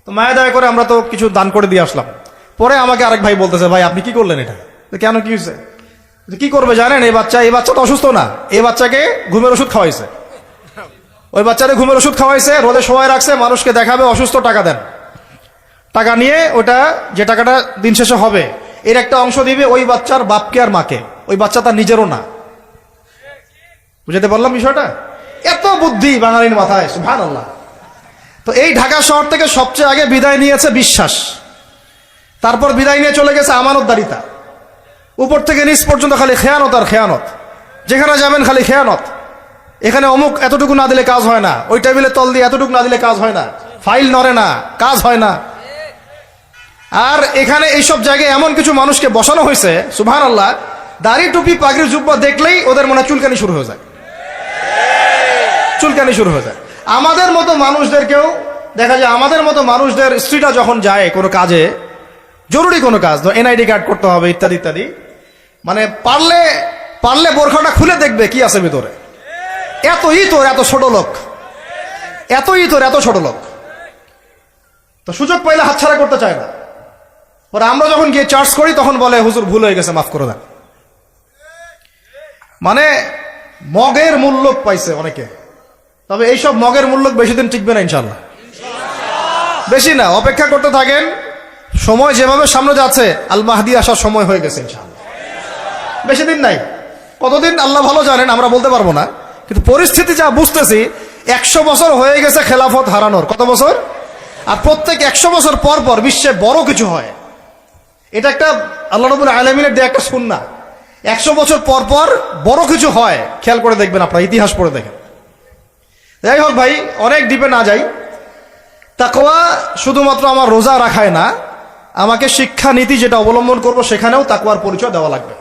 তো মায়া দয়া করে আমরা তো কিছু দান করে দিয়ে আসলাম। পরে আমাকে আরেক ভাই বলতেছে, ভাই আপনি কি করলেন এটা? কেন, কি হয়েছে? কি করবে জানেন, এই বাচ্চা তো অসুস্থ না, এই বাচ্চাকে ঘুমের ওষুধ খাওয়াইছে। ওই বাচ্চারে ঘুমের ওষুধ খাওয়াইছে, রোদে শোয়ায় রাখছে, মানুষকে দেখাবে অসুস্থ, টাকা দেন। টাকা নিয়ে ওটা যে টাকাটা দিন শেষে হবে এর একটা অংশ দিবে ওই বাচ্চার বাপকে আর মাকে, ওই বাচ্চা তার নিজেরও না। বুঝতে পারলাম বিষয়টা? এত বুদ্ধি বাঙালির মাথায়, সুবহানাল্লাহ। তো এই ঢাকা শহর থেকে সবচেয়ে আগে বিদায় নিয়েছে বিশ্বাস, তারপর বিদায় নিয়ে চলে গেছে আমানতদারিতা। উপর থেকে নিচ পর্যন্ত খালি খেয়ানত আর খেয়ানত, যেখানে যাবেন খালি খেয়ানত। এখানে অমুক এতটুকু না দিলে কাজ হয় না, ওই টেবিলের তল দিয়ে এতটুকু না দিলে কাজ হয় না, ফাইল নড়ে না, কাজ হয় না। আর এখানে এইসব জায়গায় এমন কিছু মানুষকে বসানো হয়েছে, সুবহানাল্লাহ, দাড়ি টুপি পাগড়ি জুব্বা দেখলেই ওদের মনে চুলকানি শুরু হয়ে যায়, চুলকানি শুরু হয়ে যায়। আমাদের মতো মানুষদেরকেও দেখা যায়, আমাদের মতো মানুষদের স্ত্রীরা যখন যায় কোনো কাজে, জরুরি কোনো কাজ, এনআইডি কার্ড করতে হবে ইত্যাদি ইত্যাদি, মানে পারলে বোরখাটা খুলে দেখবে কি আছে ভিতরে। এতই তোর এত ছোট লোক, এতই তোর এত ছোট লোক, তো সুযোগ পাইলে হাতছাড়া করতে চায় না। পরে আমরা যখন গিয়ে চার্জ করি তখন বলে হুজুর ভুল হয়ে গেছে, মাফ করে দেন। মানে মগের মূল্য পাইছে অনেকে, তবে এইসব মগের মূল্য বেশি দিন টিকবে না ইনশাল্লাহ, বেশি না। অপেক্ষা করতে থাকেন, সময় যেভাবে সামনে যাচ্ছে আল মাহদি আসার সময় হয়ে গেছে ইনশাল্লাহ, বেশি দিন নাই। কতদিন আল্লাহ ভালো জানেন, আমরা বলতে পারবো না। কিন্তু পরিস্থিতি যা বুঝতেছি, 100 বছর হয়ে গেছে খেলাফত হারানোর। কত বছর? আর প্রত্যেক 100 বছর পর পর বিশ্বে বড় কিছু হয়। এটা একটা আল্লাহ রাব্বুল আলামিনের দেয়া একটা সুন্নাহ। 100 বছর পর পর বড় কিছু হয়, খেয়াল করে দেখবেন, আপনারা ইতিহাস পড়ে দেখেন। যাই হোক ভাই, অনেক ডিপে না যাই। তাকওয়া শুধুমাত্র আমার রোজা রাখায় না, আমাকে শিক্ষা নীতি যেটা অবলম্বন করব সেখানেও তাকওয়ার পরিচয় দেওয়া লাগবে।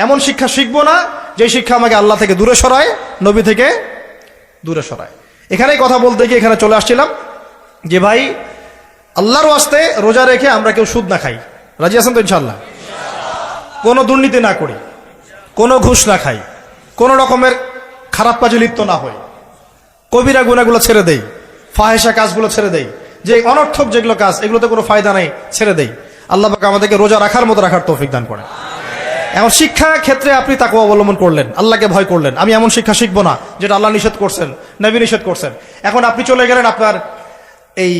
এমন শিক্ষা শিখবো না যে শিক্ষা আমাকে আল্লাহ থেকে দূরে সরায়, নবী থেকে দূরে সরায়। এখানেই কথা বলতে গিয়ে এখানে চলে আসছিলাম যে ভাই, আল্লাহর ওয়াস্তে রোজা রেখে আমরা কেউ সুদ না খাই, রাজি আছেন তো ইনশাআল্লাহ? কোনো দুর্নীতি না করি, কোনো ঘুষ না খাই, কোনো রকমের খারাপ কাজে লিপ্ত না হই, কবিরা গুনাহগুলো ছেড়ে দেই, ফাহেসা কাজগুলো ছেড়ে দেই, যে অনর্থক যেগুলো কাজ এগুলোতে কোনো ফায়দা নাই ছেড়ে দেই। আল্লাহ পাক আমাদেরকে রোজা রাখার মতো রাখার তৌফিক দান করেন। এখন শিক্ষা ক্ষেত্রে আপনি তাকওয়া অবলম্বন করলেন, আল্লাহকে ভয় করলেন, আমি এমন শিক্ষা শিখবো না যেটা আল্লাহ নিষেধ করছেন, নবী নিষেধ করছেন। এখন আপনি চলে গেলেন আপনার এই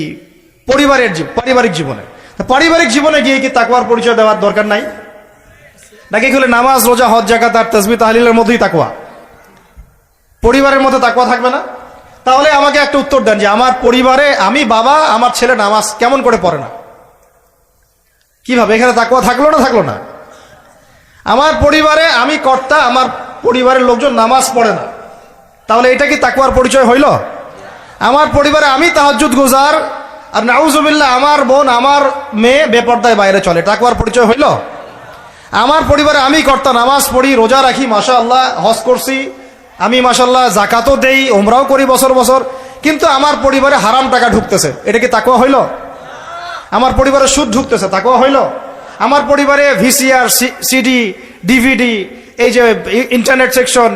পারিবারিক জীবনে। পারিবারিক জীবনে গিয়ে কি তাকওয়ার পরিচয় দেওয়ার দরকার নাই? নাকি হলে নামাজ, রোজা, হজ, যাকাত আর তাসবিহ তাহলিলের মধ্যেই তাকওয়া, পরিবারের মধ্যে তাকওয়া থাকবে না? তাহলে আমাকে একটা উত্তর দেন যে আমার পরিবারে আমি বাবা, আমার ছেলে নামাজ কেমন করে পড়ে না, কিভাবে? এখানে তাকওয়া থাকলো না থাকলো না? আমার পরিবারে আমি কর্তা, আমার পরিবারের লোকজন নামাজ পড়ে না, তাহলে এটা কি তাকওয়ার পরিচয় হইল? আমার পরিবারে আমি তাহাজ্জুদ গুজার, আর নাউজুবিল্লাহ আমার বোন, আমার মেয়ে বেপর্দায় বাইরে চলে, তাকওয়ার পরিচয় হইল? আমার পরিবারে আমি কর্তা, নামাজ পড়ি, রোজা রাখি, মাশাআল্লাহ, হজ করছি আমি, মাশাআল্লাহ, যাকাতও দেই, ওমরাও করি বছর বছর, কিন্তু আমার পরিবারে হারাম টাকা ঢুকতেছে, এটা কি তাকওয়া হইল? আমার পরিবারে সুদ ঢুকতেছে, তাকওয়া হইল? আমার পরিবারে ভিসিআর, সিডি, ডিভিডি, এই যে ইন্টারনেট সেকশন,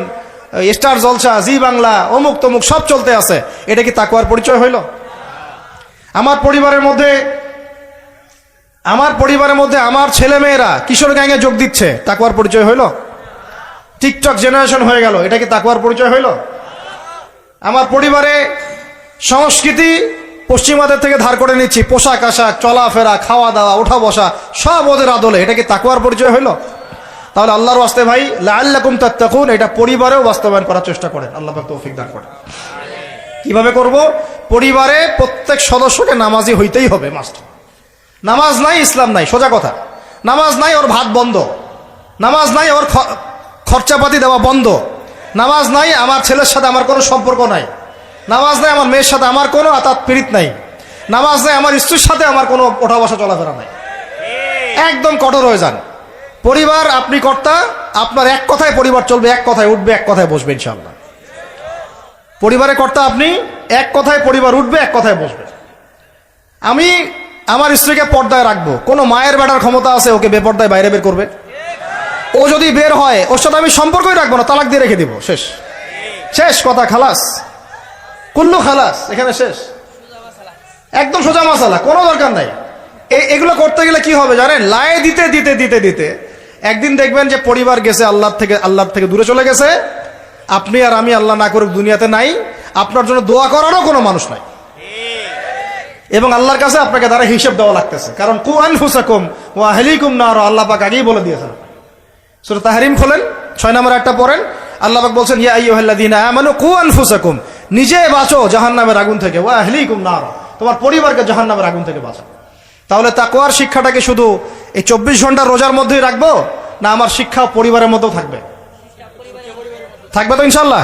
স্টার জলসা, জি বাংলা, অমুক তমুক সব চলতে আছে, এটা কি তাকওয়ার পরিচয় হইল? আমার পরিবারের মধ্যে আমার ছেলে মেয়েরা কিশোর গ্যাংয়ে যোগ দিচ্ছে, তাকওয়ার পরিচয় হইল? টিকটক জেনারেশন হয়ে গেল, এটা কি তাকওয়ার পরিচয় হইল? আমার পরিবারে সংস্কৃতি পশ্চিমাদের থেকে ধার করে নিচ্ছি, পোশাক আশাক, চলাফেরা, খাওয়া দাওয়া, ওঠা বসা সব ওদের আদলে, এটা কি তাকওয়ার পরিচয় হইল? তাহলে আল্লাহর ওয়াস্তে ভাই, লাআল্লাকুম তাত্তাকুন, এটা পরিবারেও বাস্তবায়ন করার চেষ্টা করেন, আল্লাহ পাক তৌফিক দান করেন। কিভাবে করব? পরিবারে প্রত্যেক সদস্যকে নামাজি হইতেই হবে, মাস্ট। নামাজ নাই ইসলাম নাই, সোজা কথা। নামাজ নাই ওর ভাত বন্ধ, নামাজ নাই ওর খরচাপাতি দেওয়া বন্ধ, নামাজ নাই আমার ছেলের সাথে আমার কোনো সম্পর্ক নাই, নামাজ নাই আমার মেয়ের সাথে আমার কোনো আতাত পীড়িত নাই, নামাজ নাই আমার স্ত্রীর সাথে আমার কোনো ওঠা বসা চলাফেরা নাই। একদম কঠোর হয়ে যান। পরিবার, আপনি কর্তা, আপনার এক কথায় পরিবার চলবে, এক কথায় উঠবে, এক কথায় বসবে ইনশাআল্লাহ। পরিবারের কর্তা আপনি, এক কথায় পরিবার উঠবে, এক কথায় বসবে। আমি আমার স্ত্রীকে পর্দায় রাখবো, কোনো মায়ের বেটার ক্ষমতা আছে ওকে বেপর্দায় বাইরে বের করবে? ও যদি বের হয় ওর সাথে আমি সম্পর্কই রাখবো না, তালাক দিয়ে রেখে দিব, শেষ শেষ কথা, খালাস, কুল্লু খালাস, এখানে শেষ, একদম সোজা মাসালা, কোনো দরকার নাই। এগুলো করতে গেলে কি হবে জানেন, লাই দিতে দিতে দিতে দিতে একদিন দেখবেন যে পরিবার গেছে আল্লাহর থেকে দূরে চলে গেছে, আপনি আর আমি আল্লাহ না করুক দুনিয়াতে নাই, আপনার জন্য দোয়া করারও কোনো মানুষ নাই, এবং আল্লাহর কাছে আপনাকে দ্বারা হিসেব দেওয়া লাগতেছে। কারণ কু আনফুসাকুম ওয়া আহলিকুম নার, আল্লাহ পাক আগেই বলে দিয়েছেন। সূরা তাহরিম খোলেন, 6 নম্বর একটা পড়েন, আল্লাহ পাক বলছেন ইয়া আইয়ুহাল্লাযীনা আমানু কু আনফুসাকুম, নিজে বাঁচো জাহান্নামের আগুন থেকে, ওয়া আহলিকুম নার, তোমার পরিবারকে জাহান্নামের আগুন থেকে বাঁচাও। তাহলে তাকওয়ার শিক্ষাটাকে শুধু এই 24 ঘন্টা রোজার মধ্যেই রাখবো, না আমার শিক্ষা পরিবারের মধ্যেও থাকবে? থাকবে তো ইনশাআল্লাহ?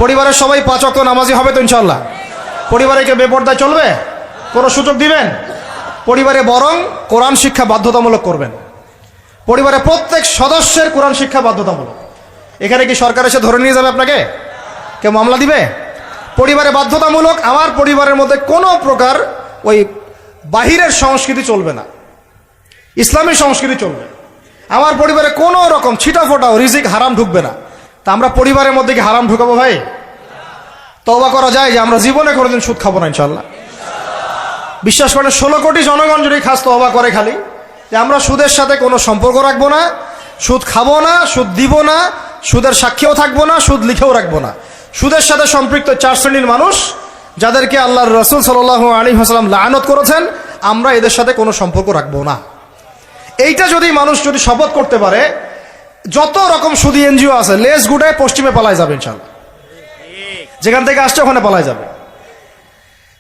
পরিবারের সবাই 5 ওয়াক্ত নামাজি হবে তো ইনশাআল্লাহ? পরিবারে কে বেপর্দায় চলবে? কোনো সুযোগ দিবেন? পরিবারে বরং কোরআন শিক্ষা বাধ্যতামূলক করবেন। পরিবারে প্রত্যেক সদস্যের কোরআন শিক্ষা বাধ্যতামূলক। এখানে কি সরকার এসে ধরে নিয়ে যাবে আপনাকে? কেউ মামলা দিবে? পরিবারে বাধ্যতামূলক। আমার পরিবারের মধ্যে কোনো প্রকার ওই বাহিরের সংস্কৃতি চলবে না, ইসলামী সংস্কৃতি চলবে। আমার পরিবারে কোনো রকম ছিটাফোটাও রিজিক হারাম ঢুকবে না। তা আমরা পরিবারের মধ্যে কি হারাম ঢুকাবো ভাই? তওবা করা যায় যে আমরা জীবনে কোনোদিন সুদ খাবো না ইনশাআল্লাহ। বিশ্বাস করেন 16 কোটি জনগণ যদি খাস তওবা করে খালি যে আমরা সুদের সাথে কোনো সম্পর্ক রাখবো না, সুদ খাবো না, সুদ দিব না, সুদের সাক্ষীও থাকবো না, সুদ লিখেও রাখবো না। সুদের সাথে সম্পৃক্ত 4 শ্রেণীর মানুষ, যাদেরকে আল্লাহর রাসূল সাল্লাল্লাহু আলাইহি ওয়াসাল্লাম লাআনত করেছেন, আমরা এদের সাথে কোনো সম্পর্ক রাখবো না। এইটা যদি মানুষ যদি শপথ করতে পারে, যত রকম সুদী এনজিও আছে লেজ গুড়ায় পশ্চিমে পালায় যাবে ইনশাআল্লাহ, যেখান থেকে আসছে ওখানে পালায় যাবে।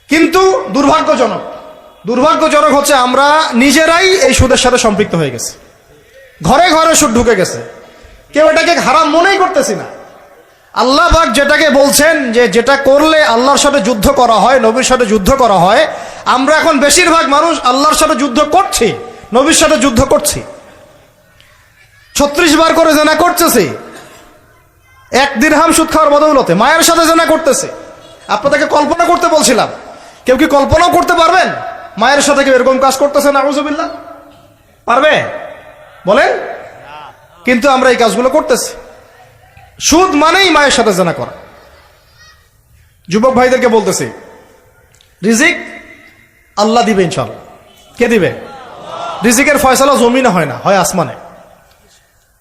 কিন্তু দুর্ভাগ্যজনক হচ্ছে আমরা নিজেরাই এই সুদের সাথে সম্পৃক্ত হয়ে গেছি, ঘরে ঘরে সুদ ঢুকে গেছে, কেউ এটাকে হারাম মনেই করতেছি না। আল্লাহ পাক যেটাকে বলছেন যে যেটা করলে আল্লাহর সাথে যুদ্ধ করা হয়, নবীর সাথে যুদ্ধ করা হয়, আমরা এখন বেশিরভাগ মানুষ আল্লাহর সাথে যুদ্ধ করছি, নবীর সাথে যুদ্ধ করছি। 36 বার করে জেনা করতেছি, 1 দিরহাম সুদ খাওয়ার বদৌলতে মায়ের সাথে জেনা করতেছে। আপনাদেরকে কল্পনা করতে বলছিলাম, কেউ কি কল্পনাও করতে পারবেন মায়ের সাথে কেউ এরকম কাজ করতেছে? নাউযুবিল্লাহ, পারবে? বলেন। কিন্তু আমরা এই কাজগুলো করতেছি। সুদ মানেই মায়ের সাথে জেনা করা। যুবক ভাইদেরকে বলতেছি, রিজিক আল্লাহ দিবে ইনশাআল্লাহ। কে দিবে? রিজিকের ফয়সালা জমিনে হয় না, হয় আসমানে।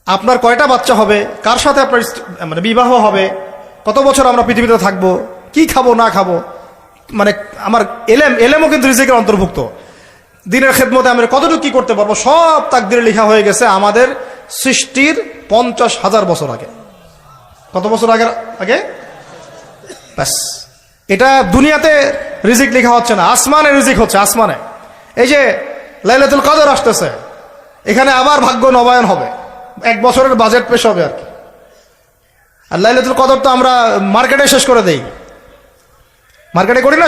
আপনার কয়টা বাচ্চা হবে, কার সাথে আপনার মানে বিবাহ হবে, কত বছর আমরা পৃথিবীতে থাকবো, কি খাবো না খাবো, মানে আমার এলেমও কিন্তু রিজিকের অন্তর্ভুক্ত। দিনের খেদমতে আমরা কতটুকু কি করতে পারবো, সব তাকদিরে লেখা হয়ে গেছে আমাদের সৃষ্টির 50,000 বছর আগে। কত বছর আগে? ব্যাস। এটা দুনিয়াতে রিজিক লেখা হচ্ছে না, আসমানে রিজিক হচ্ছে, আসমানে। এই যে লাইলাতুল কদর আসতেছে, এখানে আবার ভাগ্য নবায়ন হবে, 1 বছরের বাজেট পেশ হবে আর কি। আর লাইলাতুল কদর তো আমরা মার্কেটে শেষ করে দেই, মার্কেটে করি না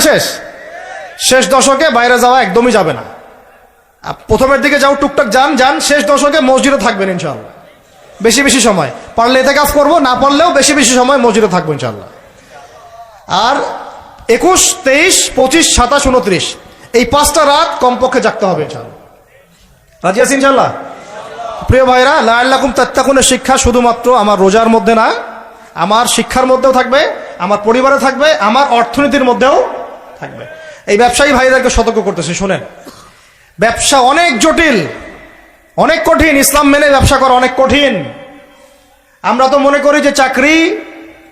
শেষ দশকে বাইরে যাওয়া একদমই যাবে না। প্রথমের দিকে যাও, টুকটাক যান, শেষ দশকে মসজিদে থাকবেন ইনশাআল্লাহ। বেশি সময় পারলে ইতিকাফ করবো, না পারলেও বেশি সময় মসজিদে থাকবো ইনশাআল্লাহ। আর 21, 23, 25, 27, 29 এই 5টা রাত কমপক্ষে জাগতে হবে ইনশাআল্লাহ। রাজি আছি ইনশাআল্লাহ? প্রিয় ভাইরা, লাআল্লাকুম তাত্তাকুনের শিক্ষা শুধুমাত্র আমার রোজার মধ্যে না, আমার শিক্ষার মধ্যেও থাকবে, আমার পরিবারে থাকবে, আমার অর্থনীতির মধ্যেও থাকবে। এই ব্যবসায়ী ভাইদেরকে সতর্ক করতেছে, শুনেন, ব্যবসা অনেক জটিল, অনেক কঠিন। ইসলাম মেনে ব্যবসা করা অনেক কঠিন। আমরা তো মনে করি যে চাকরি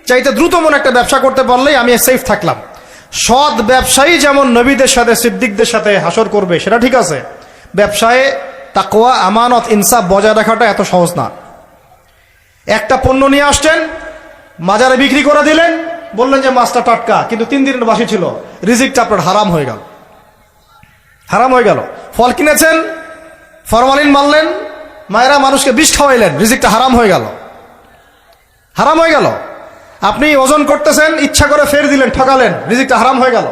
চাইতে দ্রুত মনে একটা ব্যবসা করতে পারলেই আমি সেফ থাকলাম। সৎ ব্যবসায়ী যেমন নবীদের সাথে সিদ্দিকদের সাথে হাসর করবে, সেটা ঠিক আছে। ব্যবসায় তাকওয়া, আমানত, ইনসাফ বজায় রাখাটা এত সহজ না। একটা পণ্য নিয়ে আসছেন, বাজারে বিক্রি করে দিলেন, বললেন যে মাছটা টাটকা, কিন্তু 3 দিনের বাসি ছিল, রিজিকটা আপনার হারাম হয়ে গেল। ফল কিনেছেন, ফরমালিন মারলেন, মায়েরা মানুষকে বিষ খাওয়াইলেন, রিজিকটা হারাম হয়ে গেল। আপনি ওজন করতেছেন, ইচ্ছা করে ফের দিলেন, ঠকালেন, রিজিকটা হারাম হয়ে গেল।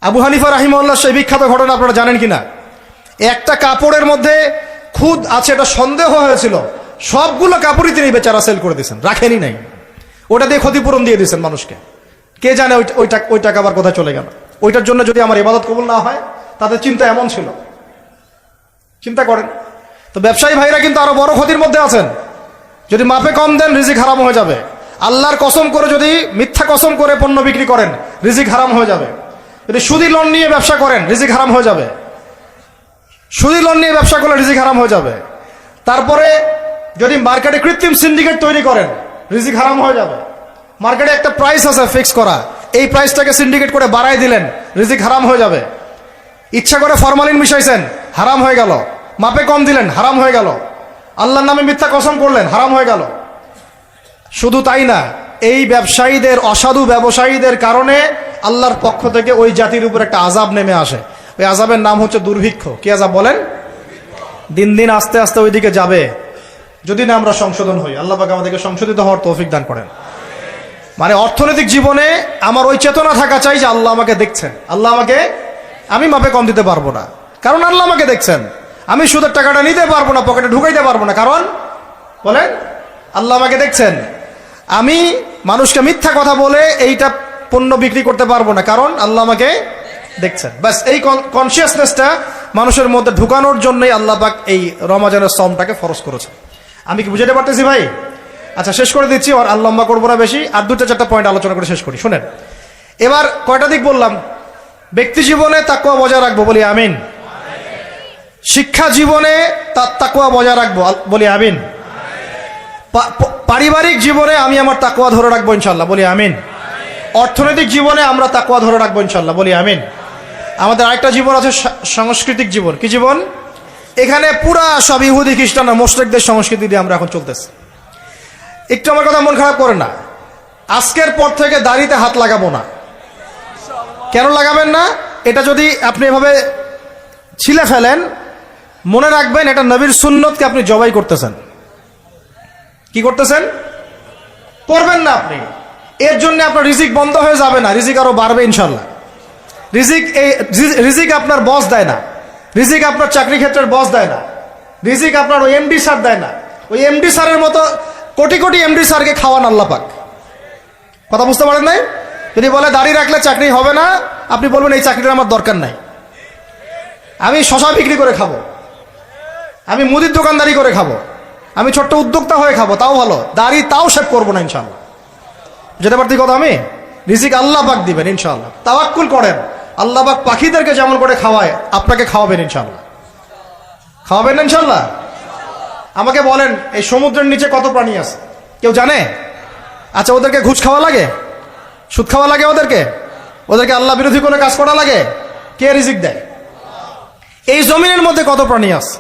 আবু হানিফা রাহিমাহুল্লাহ সেই বিখ্যাত ঘটনা আপনারা জানেন কিনা? একটা কাপড়ের মধ্যে খুদ আছে এটা সন্দেহ হয়েছিল, সবগুলো কাপড়ই তিনি বেচারা সেল করে দিয়েছেন, রাখেনি নাই, ওটা দিয়ে ক্ষতিপূরণ দিয়ে দিয়েছেন মানুষকে। কে জানে ওই টাকা আবার কোথায় চলে গেল। ওইটার জন্য যদি আমার ইবাদত কবুল না হয়, তাদের চিন্তা এমন ছিল। চিন্তা করেন তো, ব্যবসায়ী ভাইরা কিন্তু আরো বড় ক্ষতির মধ্যে আছেন। যদি মাপে কম দেন, রিজিক হারাম হয়ে যাবে। আল্লাহর কসম করে যদি মিথ্যা কসম করে পণ্য বিক্রি করেন, রিজিক হারাম হয়ে যাবে। যদি সুদি লোন নিয়ে ব্যবসা করেন, রিজিক হারাম হয়ে যাবে। সুদি লোন নিয়ে ব্যবসা করলে রিজিক হারাম হয়ে যাবে। তারপরে যদি মার্কেটে কৃত্রিম সিন্ডিকেট তৈরি করেন, রিজিক হারাম হয়ে যাবে। মার্কেটে একটা প্রাইস আছে ফিক্স করা, এই প্রাইসটাকে সিন্ডিকেট করে বাড়াই দিলেন, রিজিক হারাম হয়ে যাবে। ইচ্ছা করে ফরমালিন মিশাইছেন, হারাম হয়ে গেল। মাপে কম দিলেন, হারাম হয়ে গেল। আল্লাহর নামে মিথ্যা কসম করলেন, হারাম হয়ে গেল। শুধু তাই না, এই ব্যবসায়ীদের, অসাধু ব্যবসায়ীদের কারণে আল্লাহর পক্ষ থেকে ওই জাতির উপর একটা আযাব নেমে আসে। ওই আযাবের নাম হচ্ছে দুর্ভিক্ষ। কি আযাব বলেন? দিন দিন আস্তে আস্তে ওইদিকে যাবে, যদি না আমরা সংশোধন হই। আল্লাহ পাক আমাদেরকে সংশোধিত হওয়ার তৌফিক দান করেন। মানে অর্থনৈতিক জীবনে আমার ওই চেতনা থাকা চাই যে আল্লাহ আমাকে দেখছেন। আল্লাহ আমাকে, আমি মাপে কম দিতে পারবো না, কারণ আল্লাহ আমাকে দেখছেন। আমি সুদের টাকাটা নিতে পারবো না, পকেটে ঢুকাইতে পারবো না, কারণ বলেন আল্লাহ আমাকে দেখছেন। আমি মানুষকে মিথ্যা কথা বলে এইটা পণ্য বিক্রি করতে পারবো না, কারণ আল্লাহ আমাকে দেখছেন। বাস এই কনসিয়াসনেসটা মানুষের মধ্যে ঢুকানোর জন্যই আল্লাহ পাক এই রমজানের সওমটাকে ফরজ করেছেন। আমি কি বুঝাতে পারতেছি ভাই? আচ্ছা, শেষ করে দিচ্ছি, আর লম্বা করবো না বেশি। আর দুটো চারটা পয়েন্ট আলোচনা করে শেষ করি, শুনেন। এবার কয়টা দিক বললাম? ব্যক্তি জীবনে তাকওয়া বজায় রাখবো, বলি আমিন। শিক্ষা জীবনে তার তাকওয়া বজায় রাখবো, বলি আমিন। পারিবারিক জীবনে আমি আমার তাকওয়া ধরে রাখবো ইনশাল্লাহ, বলি আমিন। অর্থনৈতিক জীবনে আমরা তাকওয়া ধরে রাখবো ইনশাল্লাহ, বলি আমিন। আমাদের আরেকটা জীবন আছে, সাংস্কৃতিক জীবন। কি জীবন? এখানে পুরা সব ইহুদি খ্রিস্টান মুশরিকদের সংস্কৃতি দিয়ে আমরা এখন চলতেছি। একটু আমার কথা মন খারাপ করে না, আজকের পর থেকে দাড়িতে হাত লাগাবো না। কেন লাগাবেন না? এটা যদি আপনি এভাবে ছিলে ফেলেন, মনে রাখবেন এটা নবীর সুন্নতকে আপনি জবাই করতেছেন। কি করতেছেন? করবেন না আপনি। এর জন্য আপনার রিজিক বন্ধ হয়ে যাবে না, রিজিক আরো বাড়বে ইনশাল্লাহ। রিজিক আপনার বস দেয় না, রিজিক আপনার চাকরি ক্ষেত্রের বস দেয় না, রিজিক আপনার ওই এমডি স্যার দেয় না। ওই এমডি স্যারের মতো কোটি কোটি এমডি স্যারকে খাওয়ান আল্লাহ পাক। কথা বুঝতে পারেন নাই? যদি বলে দাড়ি রাখলে চাকরি হবে না, আপনি বলবেন এই চাকরিটা আমার দরকার নাই, আমি শশা বিক্রি করে খাবো, আমি মুদির দোকানদারি করে খাবো, আমি ছোট্ট উদ্যোক্তা হয়ে খাবো, তাও ভালো, দাড়ি তাও শেভ করবো না ইনশাল্লাহ। যেতে পারতি কথা, আমি রিজিক আল্লাহ পাক দিবেন ইনশাল্লাহ। তাওয়াক্কুল করেন, আল্লাহ পাক পাখিদেরকে যেমন করে খাওয়ায় আপনাকে খাওয়াবেন ইনশাল্লাহ। খাওয়াবেন না ইনশাল্লাহ? আমাকে বলেন, এই সমুদ্রের নিচে কত প্রাণী আছে কেউ জানে? আচ্ছা, ওদেরকে ঘুষ খাওয়া লাগে, সুদ খাওয়া লাগে, ওদেরকে আল্লাহ বিরোধী কোনো কাজ করা লাগে? কে রিজিক দেয়? এই জমিনের মধ্যে কত প্রাণী আছে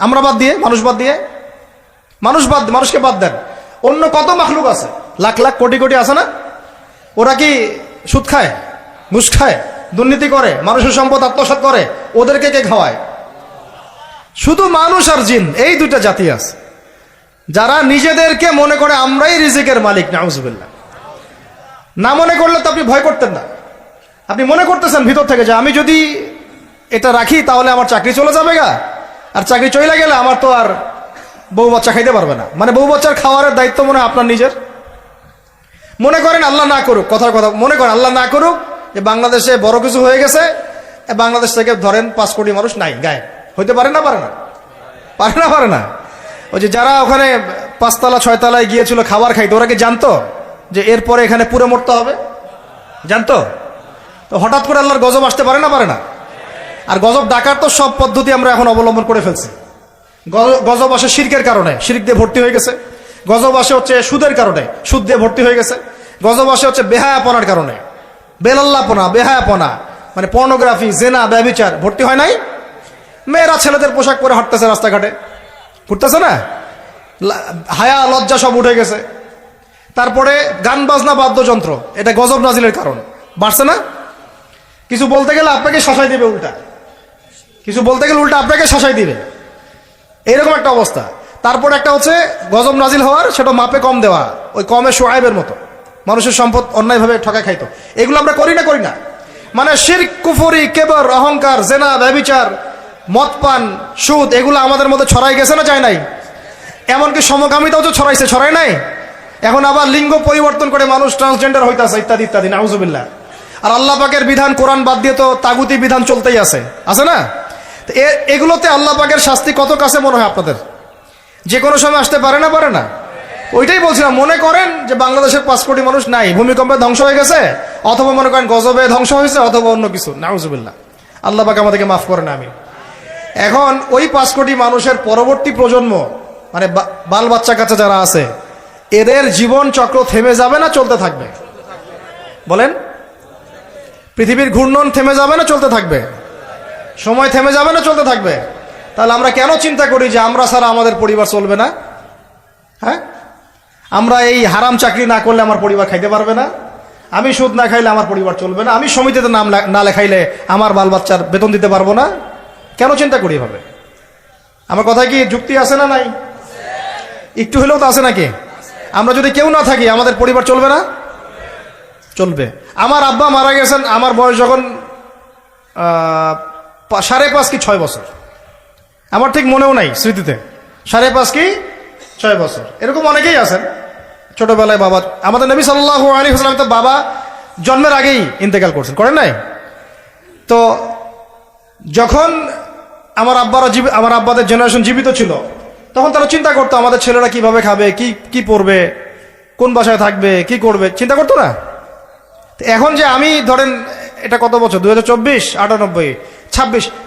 আমরা বাদ দিয়ে, মানুষকে বাদ দেন, অন্য কত মাখলুক আছে, লাখ লাখ কোটি কোটি আছে না? ওরা কি সুদ খায়, ঘুষ খায়, দুর্নীতি করে, মানুষের সম্পদ আত্মসাৎ করে? ওদেরকে কে খাওয়ায়? শুধু মানুষ আর জিন, এই দুইটা জাতি আছে যারা নিজেদেরকে মনে করে আমরাই রিজিকের মালিক। নাউজুবিল্লাহ। না মনে করলে তো আপনি ভয় করতেন না, আপনি মনে করতেছেন ভিতর থেকে যে আমি যদি এটা রাখি তাহলে আমার চাকরি চলে যাবে গা, আর চাকরি চলে গেলে আমার তো আর বউ বাচ্চা খাইতে পারবে না। মানে বউ বাচ্চার খাওয়ারের দায়িত্ব মনে হয় আপনার নিজের। মনে করেন আল্লাহ না করুক, কথার কথা, মনে করেন আল্লাহ না করুক যে বাংলাদেশে বড় কিছু হয়ে গেছে, বাংলাদেশ থেকে ধরেন 5 কোটি মানুষ নাই, গায়ে হইতে পারে না? পারে না। ওই যে যারা ওখানে 5 তলা 6 তলায় গিয়েছিল খাবার খাইতে, ওরা কি জানতো যে এরপরে এখানে পুরো মরতে হবে? জানতো? তো হঠাৎ করে আল্লাহর গজব আসতে পারে না? আর গজব ডাকার তো সব পদ্ধতি আমরা এখন অবলম্বন করে ফেলছি। গজব আসে শিরকের কারণে, শিরক দিয়ে ভর্তি হয়ে গেছে। গজব আসে হচ্ছে সুদের কারণে, সুদ দিয়ে ভর্তি হয়ে গেছে। গজব আসে হচ্ছে বেহায়াপনার কারণে, বেলাল্লাপনা, বেহায়াপনা, মানে পর্নোগ্রাফি, জেনা, ব্যভিচার ভর্তি হয় নাই? মেয়েরা ছেলেদের পোশাক পরে হাঁটতেছে রাস্তাঘাটে, ঘুরতেছে না? হায়া লজ্জা সব উঠে গেছে। তারপরে গান বাজনা, বাদ্যযন্ত্র, এটা গজব নাজিলের কারণ, বাড়ছে না? কিছু বলতে গেলে আপনাকে শাসাই দিবে উল্টা, আপনাকে শাসাই দিবে, এইরকম একটা অবস্থা। তারপর একটা হচ্ছে গজব নাজিল হওয়ার, সেটা মাপে কম দেওয়া, ওই কমে শুআয়বের মতো মানুষের সম্পদ অন্যায়ভাবে ঠকায় খাইতো। এগুলো আমরা করি না? মানে শিরক, কুফরি, কেবর, অহংকার, জেনা, ব্যভিচার, মদ পান, সুদ, এগুলো আমাদের মধ্যে ছড়াই গেছে না যায় নাই? এমনকি সমকামিতাও তো ছড়াইছে, ছড়াই নাই? এখন আবার লিঙ্গ পরিবর্তন করে মানুষ ট্রান্সজেন্ডার হইতাছে ইত্যাদি ইত্যাদি, নাউজুবিল্লাহ। আর আল্লাহ পাকের বিধান, কোরআন বাদ দিয়ে তো তাগুতি বিধান চলতেই আছে না? তো এগুলোতে আল্লাহ পাকের শাস্তি কত কাছে মনে হয় আপনাদের? যে কোনো সময় আসতে পারে না? ওইটাই বলছিলাম, মনে করেন যে বাংলাদেশের 5 কোটি মানুষ নাই, ভূমিকম্পে ধ্বংস হয়ে গেছে, অথবা মনে করেন গজবে ধ্বংস হয়েছে, অথবা অন্য কিছু, নাউজুবিল্লাহ। আল্লাহ পাক আমাদেরকে মাফ করেন, আমি। এখন ওই 5 কোটি মানুষের পরবর্তী প্রজন্ম, মানে বাল বাচ্চা কাচ্চা যারা আছে, এদের জীবন চক্র থেমে যাবে না চলতে থাকবে? বলেন, পৃথিবীর ঘূর্ণন থেমে যাবে না চলতে থাকবে? সময় থেমে যাবে না চলতে থাকবে? তাহলে আমরা কেন চিন্তা করি যে আমরা ছাড়া আমাদের পরিবার চলবে না? হ্যাঁ, আমরা এই হারাম চাকরি না করলে আমার পরিবার খাইতে পারবে না, আমি সুদ না খাইলে আমার পরিবার চলবে না, আমি সমিতিতে নাম না লেখাইলে আমার বাল বাচ্চার বেতন দিতে পারবো না। কেন চিন্তা করি এভাবে? আমার কথায় কি যুক্তি আছে না নাই? একটু হলেও তো আছে নাকি? আমরা যদি কেউ না থাকি আমাদের পরিবার চলবে না? চলবে। আমার আব্বা মারা গেছেন আমার বয়স যখন 5.5 কি 6 বছর, আমার ঠিক মনেও নাই স্মৃতিতে, 5.5 কি 6 বছর, এরকম অনেকেই আছেন ছোটবেলায় বাবা। আমাদের নবী সাল্লাল্লাহু আলাইহি ওয়াসাল্লাম তো বাবা জন্মের আগেই ইন্তেকাল করছেন, করেন নাই? তো যখন আমার আব্বাদের জেনারেশন জীবিত ছিল, তখন তারা চিন্তা করতো আমাদের ছেলেরা কিভাবে খাবে, কি পড়বে, কোন বাসায় থাকবে, কি করবে, চিন্তা করতো না? এখন যে আমি ধরেন, এটা কত বছর, 2024, 98,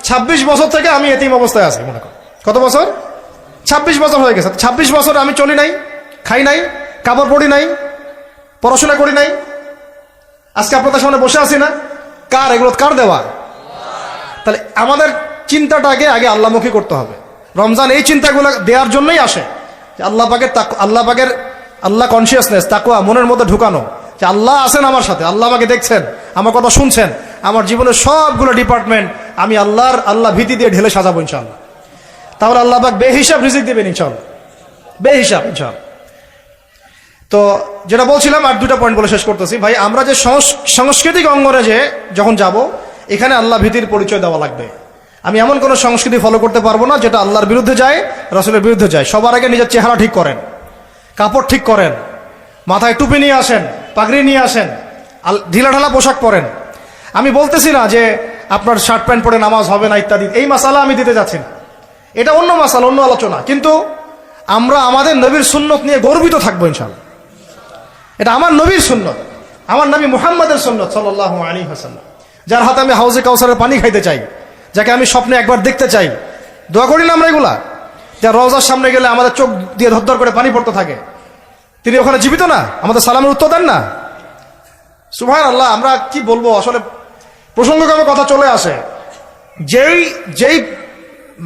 26 বছর থেকে আমি এতিম অবস্থায় আছি, মনে কর। কত বছর? 26 বছর হয়ে গেছে। 26 বছর আমি চলি নাই, খাই নাই, কাপড় পরি নাই, পড়াশোনা করি নাই, আজকে আপনাদের সামনে বসে আছি না? কার এগুলো? কার দেওয়া? তাহলে আমাদের চিন্তাটাকে আগে আল্লাহমুখী করতে হবে। রমজান এই চিন্তাগুলো দেওয়ার জন্যই আসে, যে আল্লাহ কনসিয়াসনেস, তাকওয়া মনের মধ্যে ঢুকানো, যে আল্লাহ আছেন আমার সাথে, আল্লাহ আমাকে দেখছেন, আমার কথা শুনছেন, আমার জীবনের সবগুলো ডিপার্টমেন্ট আমি আল্লাহ ভীতি দিয়ে ঢেলে সাজাবো ইনশাআল্লাহ। তাহলে আল্লাহ পাক বেহিসাব রিজিক দিবেন ইনশাআল্লাহ, বেহিসাব ইনশাআল্লাহ। তো যেটা বলছিলাম, আর 2টা পয়েন্ট বলে শেষ করতেছি। ভাই, আমরা যে সাংস্কৃতিক অঙ্গনে যখন যাব, এখানে আল্লাহ ভীতির পরিচয় দেওয়া লাগবে। আমি এমন কোন সংস্কৃতি ফলো করতে পারবো না যেটা আল্লাহর বিরুদ্ধে যায়, রাসূলের বিরুদ্ধে যায়। সবার আগে নিজের চেহারা ঠিক করেন, কাপড় ঠিক করেন, মাথায় টুপি নিয়ে আসেন, পাগড়ি নিয়ে আসেন, ঢিলাঢালা পোশাক পরেন। আমি বলতেছি না যে আপনার শার্ট প্যান্ট পরে নামাজ হবে না ইত্যাদি, এই মাসালা আমি দিতে যাচ্ছি না, এটা অন্য মাসালা, অন্য আলোচনা। কিন্তু আমরা আমাদের নবীর সুন্নত নিয়ে গর্বিত থাকবো ইনশাআল্লাহ। এটা আমার নবীর সুন্নত, আমার নবী মুহাম্মদের সুন্নত সাল্লাল্লাহু আলাইহি ওয়াসাল্লাম, যার হাতে আমি হাউজে কাউসারের পানি খাইতে চাই, যাকে আমি স্বপ্নে একবার দেখতে চাই। দোয়া করি না আমরা এগুলা? যার রওজার সামনে গেলে আমাদের চোখ দিয়ে ধর করে পানি পড়তে থাকে, তিনি ওখানে জীবিত না? আমাদের সালামের উত্তর দেন না? সুবহানাল্লাহ। আমরা কি বলবো আসলে, প্রসঙ্গক্রমে কথা চলে আসে, যেই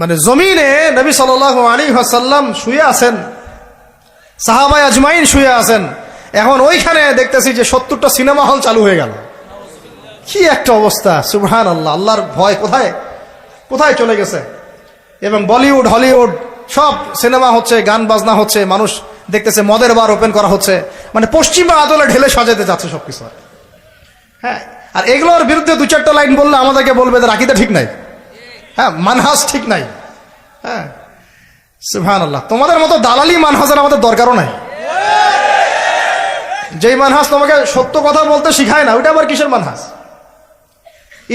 মানে জমিনে নবী সাল্লাল্লাহু আলাইহি ওয়াসাল্লাম শুয়ে আছেন, সাহাবায়ে আজমাইন শুয়ে আছেন, এখন ওইখানে দেখতেছি যে 70টা সিনেমা হল চালু হয়ে গেল। কি একটা অবস্থা! সুবহানাল্লাহ। আল্লাহর ভয় কোথায় চলে গেছে। এবং বলিউড, হলিউড সব সিনেমা হচ্ছে, গান বাজনা হচ্ছে, মানুষ দেখতেছে, মদের বার ওপেন করা হচ্ছে, মানে পশ্চিমা আদলে ঢেলে সাজাতে যাচ্ছে সবকিছু। হ্যাঁ, আর এগুলোর বিরুদ্ধে 2-4টা লাইন বললে আমাদেরকে বলবে যে আকীদা ঠিক নাই, হ্যাঁ, মানহাজ ঠিক নাই। হ্যাঁ, সুবহানাল্লাহ। তোমাদের মতো দালালি মানহাজের আমাদের দরকারও নাই। যেই মানহাজ তোমাকে সত্য কথা বলতে শিখায় না, ওইটা আবার কিসের মানহাজ?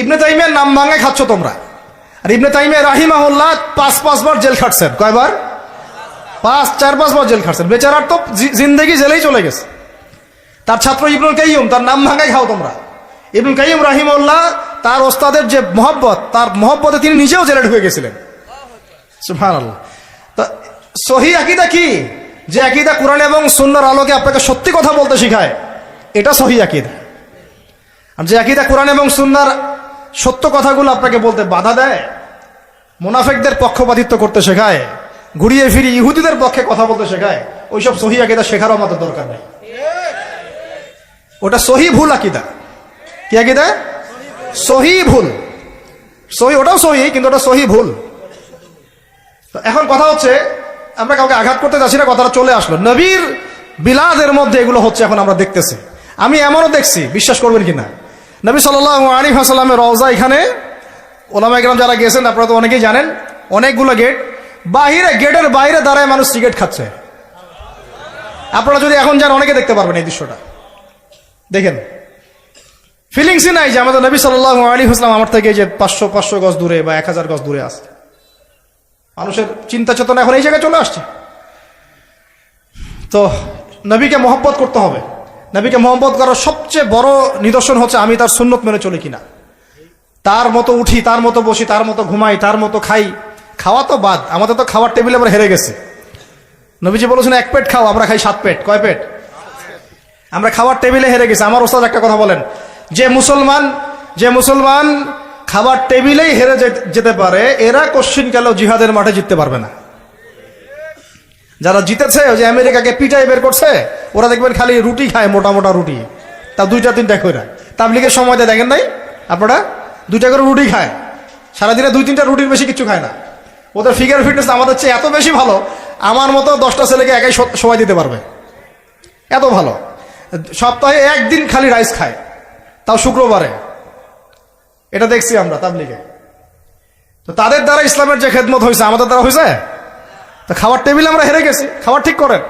ইবনে তাইমিয়ার নাম ভাঙে খাচ্ছ তোমরা। আর ইবনে তাইমিয়া রাহিমাহুল্লাহ 5 বার জেল খাটছেন। কয়বার? 4-5 বার জেল খাটছেন। বেচারার তো জিন্দেগি জেলেই চলে গেছে। তার ছাত্র ইবনুল কাইয়্যিম, তার নাম ভাঙাই খাও তোমরা। ইবনুল কাইয়্যিম রাহিমাহুল্লাহ, তার ওস্তাদের যে মহব্বত, তার মহব্বতে তিনি নিজেও জেলে ঢুকে গেছিলেন। সুবহানাল্লাহ। তো সহিহ আকীদা কি? যে আকীদা কোরআন এবং সুন্নাহর আলোকে আপনাকে সত্যি কথা বলতে শিখায়, এটা সহিহ আকীদা। আর যে আকীদা কোরআন এবং সুন্নাহর সত্য কথাগুলো আপনাকে বলতে বাধা দেয়, মুনাফিকদের পক্ষপাতিত্ব করতে শেখায়, ঘুরিয়ে ফিরিয়ে ইহুদিদের পক্ষে কথা বলতে শেখায়, ওইসব সহিহ আকীদা শেখারও আমাদের দরকার নেই। ওটা সহিহ ভুল আকীদা। কি আকীদা? সহিহ ভুল। ওটাও সহিহ, কিন্তু ওটা সহিহ ভুল। এখন কথা হচ্ছে, আমরা কাউকে আঘাত করতে যাচ্ছি না, কথাটা চলে আসলো। নবীর বিলাদের মধ্যে এগুলো হচ্ছে, এখন আমরা দেখতেছি। আমি এমনও দেখছি, বিশ্বাস করবেন কিনা, নবী সাল্লাল্লাহু আলাইহি ওয়াসাল্লামের রওজা এখানে ওলামায়ে কেরাম যারা গেছেন আপনারা তো অনেকেই জানেন, অনেকগুলো গেট, গেটের বাইরে দাঁড়ায় মানুষ সিগারেট খাচ্ছে। আপনারা যদি এখন যান অনেকে দেখতে পারবেন এই দৃশ্যটা, দেখেন। ফিলিংসই নাই যে আমাদের নবী সাল্লাল্লাহু আলাইহি ওয়াসাল্লাম আমার থেকে যে 500 গজ দূরে বা 1000 গজ দূরে আছে। মানুষের চিন্তা চেতনা এখন এই জায়গায় চলে আসছে। তো নবীকে মহব্বত করতে হবে। নবীকে মহব্বত করার সবচেয়ে বড় নিদর্শন হচ্ছে আমি তার সুন্নত মেনে চলি কিনা, তার মতো উঠি, তার মতো বসি, তার মতো ঘুমাই, তার মতো খাই। খাওয়া তো বাদ, আমাদের তো খাওয়ার টেবিলে আমরা হেরে গেছি। নবীজি বলেছেন 1 পেট খাও, আমরা খাই 7 পেট। কয় পেট? আমরা খাওয়ার টেবিলে হেরে গেছি। আমার ওস্তাদ একটা কথা বলেন, যে মুসলমান খাবার টেবিলেই হেরে যেতে পারে, এরা কোশ্চিন কালেও জিহাদের মাঠে জিততে পারবে না। যারা জিতেছে, ওই যে আমেরিকাকে পিটাই বের করছে, ওরা দেখবেন খালি রুটি খায়, মোটা মোটা রুটি, তা 2-3টা করে। তাবলীগের সময় দেখেন নাই আপনারা, 2টা করে রুটি খায়, সারাদিনে 2-3টা রুটির বেশি কিছু খায় না। ওদের ফিগার ফিটনেস আমাদের চেয়ে এত বেশি ভালো, আমার মতো 10টা ছেলেকে একাই সময় দিতে পারবে, এত ভালো। সপ্তাহে 1 দিন খালি রাইস খায়, তাও শুক্রবারে। এটা দেখছি আমরা তাবলীগে। তো তাদের দ্বারা ইসলামের যে খেদমত হয়েছে, আমাদের দ্বারা হয়েছে? তো খাওয়ার টেবিলে আমরা হেরে গেছি। খাবার ঠিক করেন,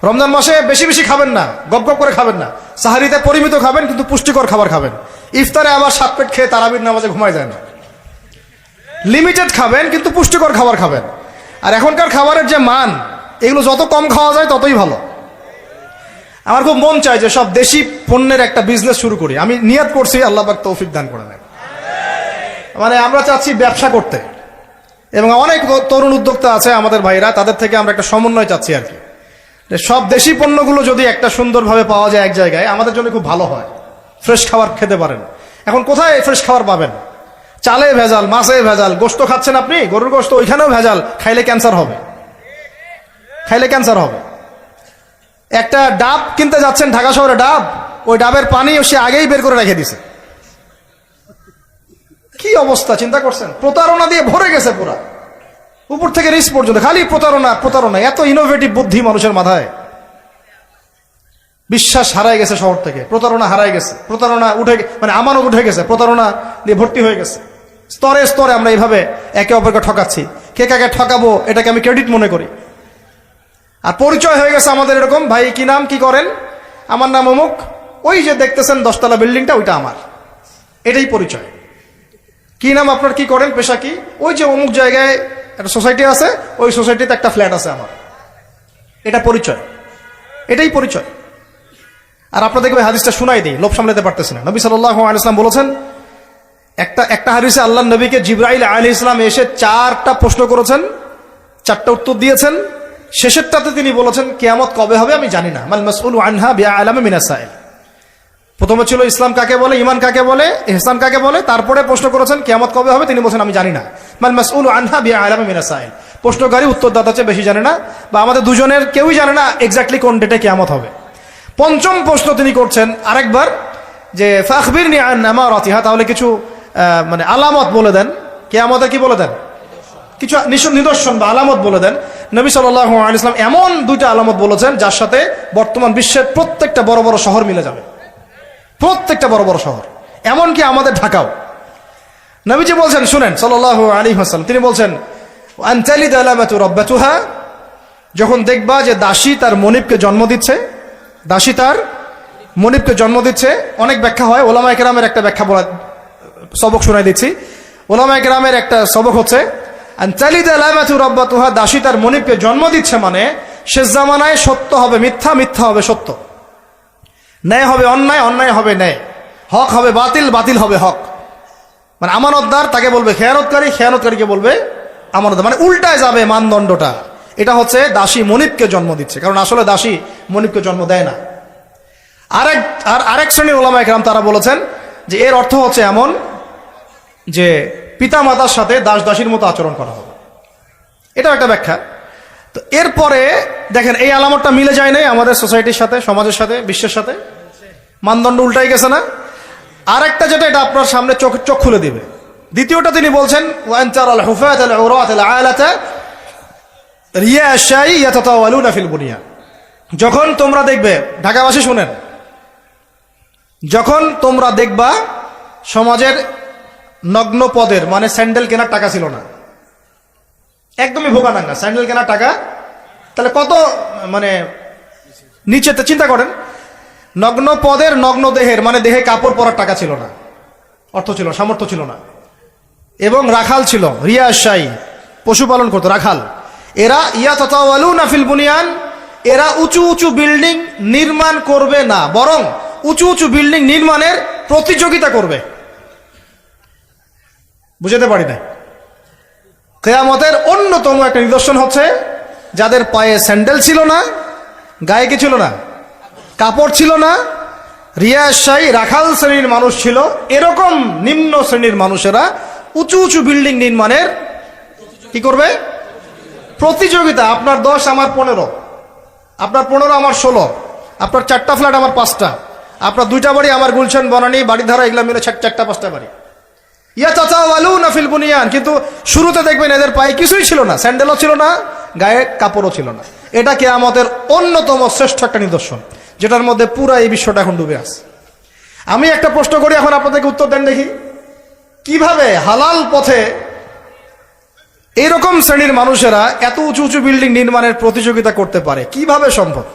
রমজান মাসে বেশি বেশি খাবেন না, গপ গপ করে খাবেন না। সাহারিতে পরিমিত খাবেন, কিন্তু পুষ্টিকর খাবার খাবেন। ইফতারে আবার 7 পেট খেয়ে তারাবির নামাজে ঘুমায় যায় না। লিমিটেড খাবেন, কিন্তু পুষ্টিকর খাবার খাবেন। আর এখনকার খাবারের যে মান, এগুলো যত কম খাওয়া যায় ততই ভালো। আমার খুব মন চায় যে সব দেশি পণ্যের একটা বিজনেস শুরু করি। আমি নিয়ত করছি, আল্লাহ পাক তৌফিক দান করে নেন। মানে আমরা চাচ্ছি ব্যবসা করতে, এবং অনেক তরুণ উদ্যোক্তা আছে আমাদের ভাইরা, তাদের থেকে আমরা একটা সমন্বয় চাচ্ছি আর কি। সব দেশি পণ্যগুলো যদি একটা সুন্দরভাবে পাওয়া যায় এক জায়গায়, আমাদের জন্য খুব ভালো হয়। ফ্রেশ খাবার খেতে পারেন। এখন কোথায় ফ্রেশ খাবার পাবেন? চালে ভেজাল, মাছে ভেজাল। গোশত খাচ্ছেন আপনি, গরুর গোশত, ওইখানেও ভেজাল। খাইলে ক্যান্সার হবে, খাইলে ক্যান্সার হবে। একটা ডাব কিনতে যাচ্ছেন ঢাকা শহরে, ডাব, ওই ডাবের পানি সে আগেই বের করে রেখে দিছে। কি অবস্থা চিন্তা করছেন? প্রতারণা দিয়ে ভরে গেছে পুরা, উপর থেকে নিচ পর্যন্ত খালি প্রতারণা। এত ইনোভেটিভ বুদ্ধি মানুষের মাথায়। বিশ্বাস হারাই গেছে শহর থেকে, প্রতারণা হারাই গেছে, প্রতারণা উঠে, মানে আমানত উঠে গেছে, প্রতারণা দিয়ে ভর্তি হয়ে গেছে। স্তরে স্তরে আমরা এইভাবে একে অপরকে ঠকাচ্ছি। কে কাকে ঠকাবো এটাকে আমি ক্রেডিট মনে করি। আর পরিচয় হয়ে গেছে আমাদের এরকম, ভাই কি নাম, কি করেন? আমার নাম অমুক, ওই যে দেখতেছেন 10তলা বিল্ডিংটা, ওইটা আমার। এটাই পরিচয়। কি নাম আপনার, কি করেন, পেশা কি? ওই যে অমুক জায়গায় একটা সোসাইটি আছে, ওই সোসাইটিতে একটা ফ্ল্যাট আছে আমার। এটা পরিচয়, এটাই পরিচয়। আর আপনাদেরকে ওই হাদিসটা শুনাই দিই, লোভ সামলাতে পারতেছি না। নবী সাল্লাল্লাহু আলাইহি ওয়াসাল্লাম বলেছেন, একটা হাদিসে আল্লাহ নবীকে জিবরাইল আলাইহিস সালাম এসে 4টা প্রশ্ন করেছেন, 4টা উত্তর দিয়েছেন। শেষেরটাতে তিনি বলেছেন, কিয়ামত কবে হবে আমি জানি না। মাল মাসউলু আনহা বিআলামা মিনাস সাইল। প্রথমে ছিল ইসলাম কাকে বলে, ঈমান কাকে বলে, ইহসান কাকে বলে। তারপরে প্রশ্ন করেছেন কিয়ামত কবে হবে, তিনি বলেছেন আমি জানি না। মাল মাসউলু আনহা বিআলামা মিনাস সাইল। প্রশ্নকারী উত্তরদাতা চেয়ে বেশি জানে না, বা আমাদের দুজনের কেউই জানে না এক্স্যাক্টলি কোন ডেটে কিয়ামত হবে। 5ম প্রশ্ন তিনি করছেন আরেকবার, যে ফাখবিরনি আন আমারাতিহা, তাহলে কিছু মানে আলামত বলে দেন, কিয়ামতের কি বলে দেন, কিছু নিদর্শন বা আলামত বলে দেন। নবী সাল্লাল্লাহু আলাইহি ওয়াসাল্লাম এমন 2টা আলামত বলেছেন যার সাথে বর্তমান বিশ্বের প্রত্যেকটা বড় বড় শহর মিলে যাবে, প্রত্যেকটা বড় বড় শহর, এমনকি আমাদের ঢাকাও। নবীজি বলছেন, শুনেন সাল্লাল্লাহু আলাইহি ওয়াসাল্লাম, তিনি বলছেন, আন তালিদা লামাতু রাব্বাতুহা, যখন দেখবা যে দাসী তার মনিবকে জন্ম দিচ্ছে, দাসী তার মনিবকে জন্ম দিচ্ছে। অনেক ব্যাখ্যা হয়, ওলামায়ে কেরামের একটা ব্যাখ্যা বলা সবক শোনাই দিচ্ছি। ওলামায়ে কেরামের একটা সবক হচ্ছে, আন তালিদা লামাতু রাব্বাতুহা, দাসী তার মনিবকে জন্ম দিচ্ছে মানে শেষ জামানায় সত্য হবে মিথ্যা, মিথ্যা হবে সত্য, ন্যায় হবে অন্যায়, অন্যায় হবে ন্যায়, হক হবে বাতিল, বাতিল হবে হক। মানে আমানতদার তাকে বলবে খেয়ানতকারী, খেয়ানতকারীকে বলবে আমানতদার, মানে উল্টায় যাবে মানদণ্ডটা। এটা হচ্ছে দাসী মনিবকে জন্ম দিচ্ছে, কারণ আসলে দাসী মনিবকে জন্ম দেয় না। আরেক শ্রেণীর ওলামায়ে কেরাম তারা বলেছেন যে এর অর্থ হচ্ছে এমন যে পিতা মাতার সাথে দাস দাসীর মতো আচরণ করা হবে। এটাও একটা ব্যাখ্যা। তো এরপরে দেখেন, এই আলামতটা মিলে যায় নাই আমাদের সোসাইটির সাথে, সমাজের সাথে, বিশ্বের সাথে, মানদণ্ড উল্টাই গেছে না? আরেকটা যেটা, এটা আপনার সামনে চোখ খুলে দিবে। দ্বিতীয়টা তিনি বলছেন, ওয়ান তারাল হুফাতাল উরাতাল আলাতা রিয়াশাই ইয়াতাতাওয়ালুনা ফিল বুনিয়ান, যখন তোমরা দেখবে, ঢাকাবাসী শুনেন, যখন তোমরা দেখবা সমাজের নগ্ন পদের মানে স্যান্ডেল কেনার টাকা ছিল না, একদমই ভোগানাঙ্গা, স্যান্ডেল কেনার টাকা, তাহলে কত মানে নিচেতে চিন্তা করেন। নগ্ন পদের নগ্ন দেহের মানে দেহে কাপড় পরার টাকা ছিল না, অর্থ ছিল, সামর্থ্য ছিল না। এবং রাখাল ছিল, রিয়াশাই, পশুপালন করতো রাখাল। এরা ইয়াতাতাওয়ালুনা ফিল বুনিয়ান, এরা উঁচু উঁচু বিল্ডিং নির্মাণ করবে না, বরং উঁচু উঁচু বিল্ডিং নির্মাণের প্রতিযোগিতা করবে। বুঝাতে পারি না? কিয়ামতের অন্যতম একটা নিদর্শন হচ্ছে যাদের পায়ে স্যান্ডেল ছিল না, গায়ে কি ছিল না, কাপড় ছিল না, রিয়াশাই রাখাল শ্রেণীর মানুষ ছিল, এরকম নিম্ন শ্রেণীর মানুষেরা উঁচু উঁচু বিল্ডিং নির্মাণের কি করবে? প্রতিযোগিতা। আপনার 10 আমার 15, আপনার 15 আমার 16, আপনার 4টা ফ্ল্যাট আমার 5টা, আপনার 2টা বাড়ি আমার গুলশান বনানী বাড়িধারা এগুলা মিলে 4টা 5টা বাড়ি। ইয়াতাতাওয়ালুনা ফিল বুনিয়ান, কিন্তু শুরুতে দেখবেন এদের পায়ে কিছুই ছিল না, স্যান্ডেলও ছিল না, গায়ে কাপড়ও ছিল না। এটা কিয়ামতের অন্যতম শ্রেষ্ঠ একটা নিদর্শন, যেটার মধ্যে পুরা এই বিশ্বটা এখন ডুবে আছে। আমি একটা প্রশ্ন করি, এখন আপনাদেরকে উত্তর দেন দেখি, কিভাবে হালাল পথে এইরকম শ্রেণীর মানুষেরা এত উঁচু উঁচু বিল্ডিং নির্মাণের প্রতিযোগিতা করতে পারে? কিভাবে সম্ভব?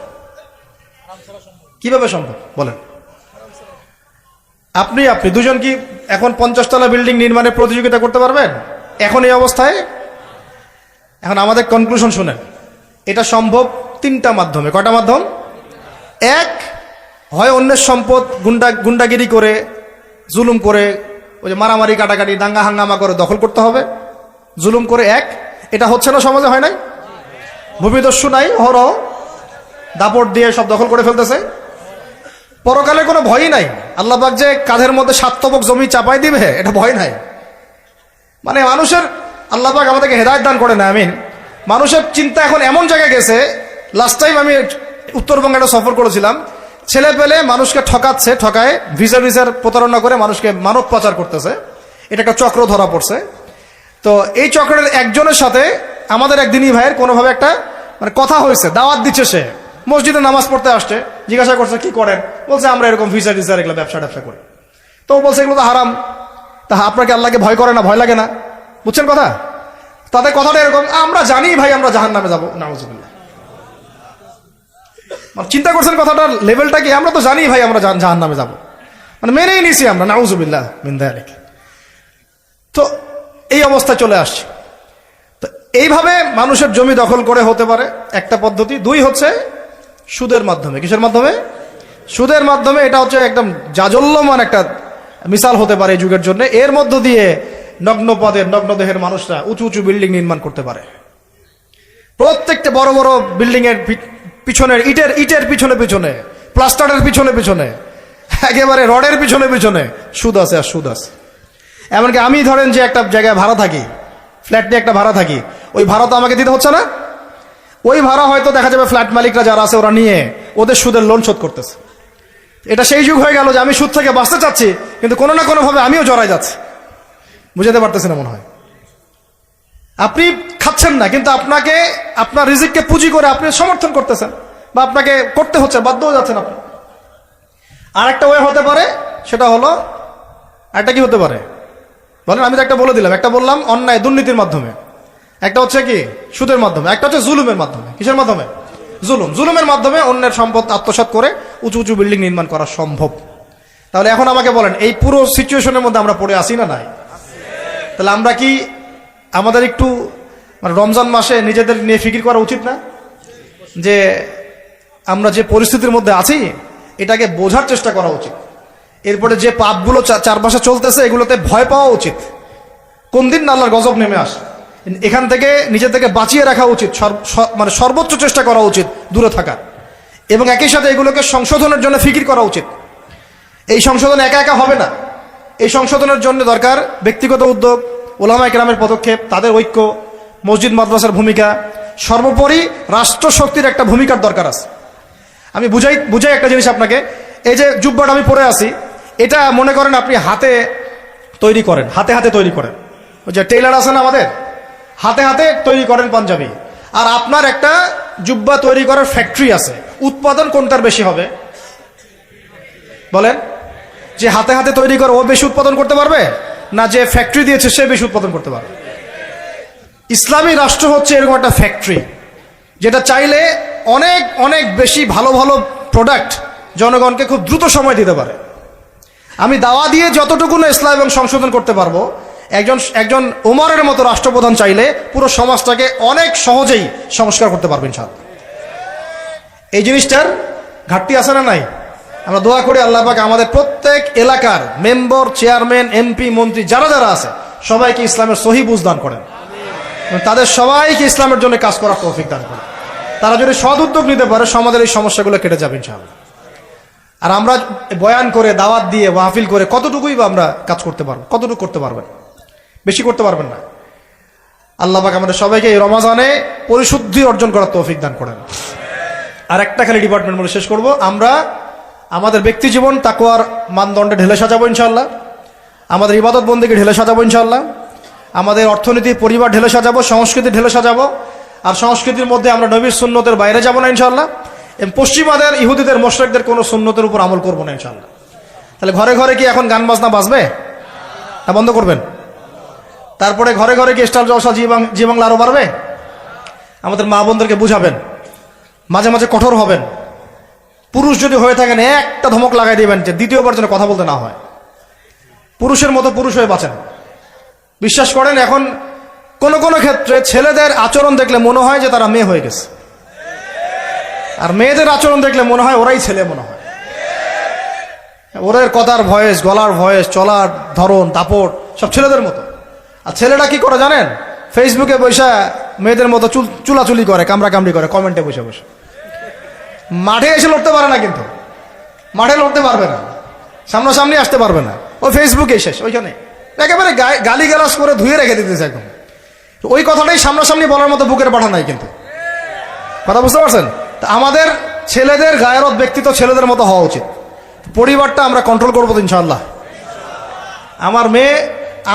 কিভাবে সম্ভব বলেন? আপনি দুজন কি এখন 50 তলা বিল্ডিং নির্মাণের প্রতিযোগিতা করতে পারবেন এখন এই অবস্থায়? এখন আমাদের কনক্লুশন শুনেন, এটা সম্ভব 3টা মাধ্যমে। কয়টা মাধ্যম? এক, হয় অন্যের সম্পদ গুন্ডাগিরি করে, জুলুম করে, ওই যে মারামারি কাটাকাটি দাঙ্গা হাঙ্গামা করে দখল করতে হবে, জুলুম করে। এক, এটা হচ্ছে না, সমাজে হয় নাই, ভূমিদস্যু নাই, হরহ দাপট দিয়ে সব দখল করে ফেলতেছে। পরকালে কোনো ভয়ই নাই, আল্লাহ পাক যে কাঁধের মধ্যে 7 তবক জমি চাপাই দিবে এটা ভয় নাই। মানে মানুষের, আল্লাহ পাক আমাদেরকে হেদায়েত দান করে না, আমিন। মানুষের চিন্তা এখন এমন জায়গায় গেছে, লাস্ট টাইম আমি উত্তরবঙ্গে একটা সফর করেছিলাম, ছেলে পেলে মানুষকে ঠকাচ্ছে, ঠকায় ভিসার প্রতারণা করে মানুষকে মানব পাচার করতেছে, এটা একটা চক্র ধরা পড়ছে। তো এই চক্রের একজনের সাথে আমাদের একদিনই ভাইয়ের কোনোভাবে একটা মানে কথা হয়েছে, দাওয়াত দিচ্ছে, সে মসজিদে নামাজ পড়তে আসছে, জিজ্ঞাসা করছে কি করেন, বলছে আমরা এরকম ভিসা এগুলো ব্যবসা করি। তো বলছে এগুলো তো হারাম। তা আপনাকে আল্লাহকে ভয় করে না, ভয় লাগে না? বুঝছেন কথা? তাদের কথাটা এরকম, আমরা জানি ভাই আমরা জাহান্নামে যাবো, নাউজুবিল্লাহ। মানে চিন্তা করছেন কথাটার লেভেলটা কি? আমরা তো জানি ভাই আমরা জাহান্নামে যাবো, মানে মেনেই নিছি আমরা, নাউজুবিল্লাহ মিন যালিক। তো এই অবস্থায় চলে আসছে। তো এইভাবে মানুষের জমি দখল করে হতে পারে একটা পদ্ধতি। 2 হচ্ছে সুদের মাধ্যমে। কিসের মাধ্যমে? সুদের মাধ্যমে। এটা হচ্ছে একদম জাজল্যমান একটা মিসাল হতে পারে এই যুগের জন্য। এর মধ্য দিয়ে নগ্ন পদের নগ্ন দেহের মানুষরা উঁচু উঁচু বিল্ডিং নির্মাণ করতে পারে। প্রত্যেকটা বড় বড় বিল্ডিং এর পিছনের ইটের পিছনে, প্লাস্টারের পিছনে, একেবারে রডের পিছনে সুদ আছে আর সুদ আছে। এমনকি আমি ধরেন যে একটা জায়গায় ভাড়া থাকি, ফ্ল্যাট নিয়ে একটা ভাড়া থাকি, ওই ভাড়া তো আমাকে দিতে হচ্ছে না, ওই ভাড়া হয়তো দেখা যাবে ফ্ল্যাট মালিকরা যারা আছে ওরা নিয়ে ওদের সুদের লোন শোধ করতেছে। এটা সেই যুগ হয়ে গেল যে আমি সুদ থেকে বাঁচতে চাচ্ছি, কিন্তু কোনো না কোনো ভাবে আমিও জড়াই যাচ্ছি। বুঝাতে পারতেছি না মনে হয়? আপনি খাচ্ছেন না, কিন্তু আপনাকে আপনার রিজিককে পুঁজি করে আপনি সমর্থন করতেছেন, বা আপনাকে করতে হচ্ছে, বাধ্য হয়ে যাচ্ছেন আপনি। আর একটা ওয়ে হতে পারে, সেটা হলো, একটা কি হতে পারে বলেন? আমি তো একটা বলে দিলাম, একটা বললাম অন্যায় দুর্নীতির মাধ্যমে, একটা হচ্ছে কি সুদের মাধ্যমে, একটা হচ্ছে জুলুমের মাধ্যমে। কিসের মাধ্যমে? জুলুমের মাধ্যমে অন্যের সম্পদ আত্মসাৎ করে উঁচু উঁচু বিল্ডিং নির্মাণ করা সম্ভব। তাহলে এখন আমাকে বলেন, এই পুরো সিচুয়েশনের মধ্যে আমরা পড়ে আসি না নাই? তাহলে আমরা কি আমাদের একটু মানে রমজান মাসে নিজেদের নিয়ে ফিকির করা উচিত না, যে আমরা যে পরিস্থিতির মধ্যে আছি এটাকে বোঝার চেষ্টা করা উচিত। এরপরে যে পাপগুলো চারপাশে চলতেছে এগুলোতে ভয় পাওয়া উচিত। কোন দিন না আল্লাহর গজব নেমে আসে, এখান থেকে নিজেদেরকে বাঁচিয়ে রাখা উচিত, মানে সর্বোচ্চ চেষ্টা করা উচিত দূরে থাকা, এবং একই সাথে এগুলোকে সংশোধনের জন্য ফিকির করা উচিত। এই সংশোধন একা একা হবে না, এই সংশোধনের জন্য দরকার ব্যক্তিগত উদ্যোগ, ওলামায়ে কেরামের পদক্ষেপ, তাদের ঐক্য, মসজিদ মাদ্রাসার ভূমিকা, সর্বোপরি রাষ্ট্রশক্তির একটা ভূমিকার দরকার আছে। আমি বুঝাই একটা জিনিস আপনাকে। এই যে জুব্বাটা আমি পরে আছি, এটা মনে করেন আপনি হাতে তৈরি করেন, হাতে তৈরি করেন। ওই যে টেইলার আছে না আমাদের, হাতে তৈরি করেন পাঞ্জাবি। আর আপনার একটা জুব্বা তৈরি করার ফ্যাক্টরি আছে, উৎপাদন কোনটার বেশি হবে বলেন? যে হাতে তৈরি করে ও বেশি উৎপাদন করতে পারবে, না যে ফ্যাক্টরি দিয়েছে সে বেশি উৎপাদন করতে পারবে? ইসলামী রাষ্ট্র হচ্ছে এরকম একটা ফ্যাক্টরি যেটা চাইলে অনেক অনেক বেশি ভালো ভালো প্রোডাক্ট জনগণকে খুব দ্রুত সময় দিতে পারে। আমি দাওয়া দিয়ে যতটুকু না ইসলাম এবং সংশোধন করতে পারবো, একজন উমরের মতো রাষ্ট্রপ্রধান চাইলে পুরো সমাজটাকে অনেক সহজেই সংস্কার করতে পারবে ইনশাআল্লাহ। এই জিনিসটার ঘাটতি আছে না নাই? আমরা দোয়া করি আল্লাহ পাক আমাদের প্রত্যেক এলাকার মেম্বার, চেয়ারম্যান, এমপি, মন্ত্রী যারা যারা আছে সবাইকে ইসলামের সহি বুঝ দান করেন, তাদের সবাইকে ইসলামের জন্য কাজ করার তৌফিক দান করেন। তারা যদি সৎ উদ্যোগ নিতে পারে সমাজের এই সমস্যাগুলো কেটে যাবে ইনশাআল্লাহ। আর আমরা বয়ান করে, দাওয়াত দিয়ে, মাহফিল করে কতটুকুই বা আমরা কাজ করতে পারবো? কতটুকু করতে পারবেন? বেশি করতে পারবেন না। আল্লাহ পাক আমাদের সবাইকে এই রমাজানে পরিশুদ্ধি অর্জন করার তৌফিক দান করেন। আর একটা খালি ডিপার্টমেন্ট বলে শেষ করব, আমরা আমাদের ব্যক্তি জীবন তাকওয়ার মানদণ্ডে ঢেলে সাজাবো ইনশাআল্লাহ, আমাদের ইবাদত বন্দেগী ঢেলে সাজাবো ইনশাআল্লাহ, আমাদের অর্থনীতি, পরিবার ঢেলে সাজাবো, সংস্কৃতি ঢেলে সাজাবো। আর সংস্কৃতির মধ্যে আমরা নবীর সুন্নতের বাইরে যাব না ইনশাআল্লাহ। পশ্চিমাদের, ইহুদিদের, মুশরিকদের কোনো সুন্নতের উপর আমল করবো না ইনশাআল্লাহ। তাহলে ঘরে ঘরে কি এখন গান বাজনা বাজবে? তা বন্ধ করবেন। তারপরে ঘরে ঘরে কি স্টার জলসা, জি বাংলা আরো বাড়বে? আমাদের মা বোনদেরকে বুঝাবেন, মাঝে মাঝে কঠোর হবেন। পুরুষ যদি হয়ে থাকেন একটা ধমক লাগাই দিবেন যে দ্বিতীয়বার যেন কথা বলতে না হয়। পুরুষের মতো পুরুষ হয়ে বাঁচেন। বিশ্বাস করেন এখন কোন কোন ক্ষেত্রে ছেলেদের আচরণ দেখলে মনে হয় যে তারা মেয়ে হয়ে গেছে, আর মেয়েদের আচরণ দেখলে মনে হয় ওরাই ছেলে মনে হয়। ওদের কথার ভয়েস, গলার ভয়েস, চলার ধরন, দাপট সব ছেলেদের মতো। আর ছেলেরা কি করে জানেন? ফেসবুকে বসে মেয়েদের মতো চুলাচুলি করে, কামড়া কামড়ি করে, কমেন্টে বসে বসে। মাঠে এসে লড়তে পারে না, কিন্তু মাঠে লড়তে পারবে না, সামনাসামনি আসতে পারবে না। ও ফেসবুকে শেষ, ওইখানে একেবারে গালি গালাজ করে ধুয়ে রেখে দিতেছে একদম। ওই কথাটাই সামনাসামনি বলার মতো বুকের পাঠা নাই। কিন্তু কথা বুঝতে পারছেন? আমাদের ছেলেদের গায়রত, ব্যক্তিত্ব ছেলেদের মতো হওয়া উচিত। পরিবারটা আমরা কন্ট্রোল করবো তো ইনশাআল্লাহ। আমার মেয়ে,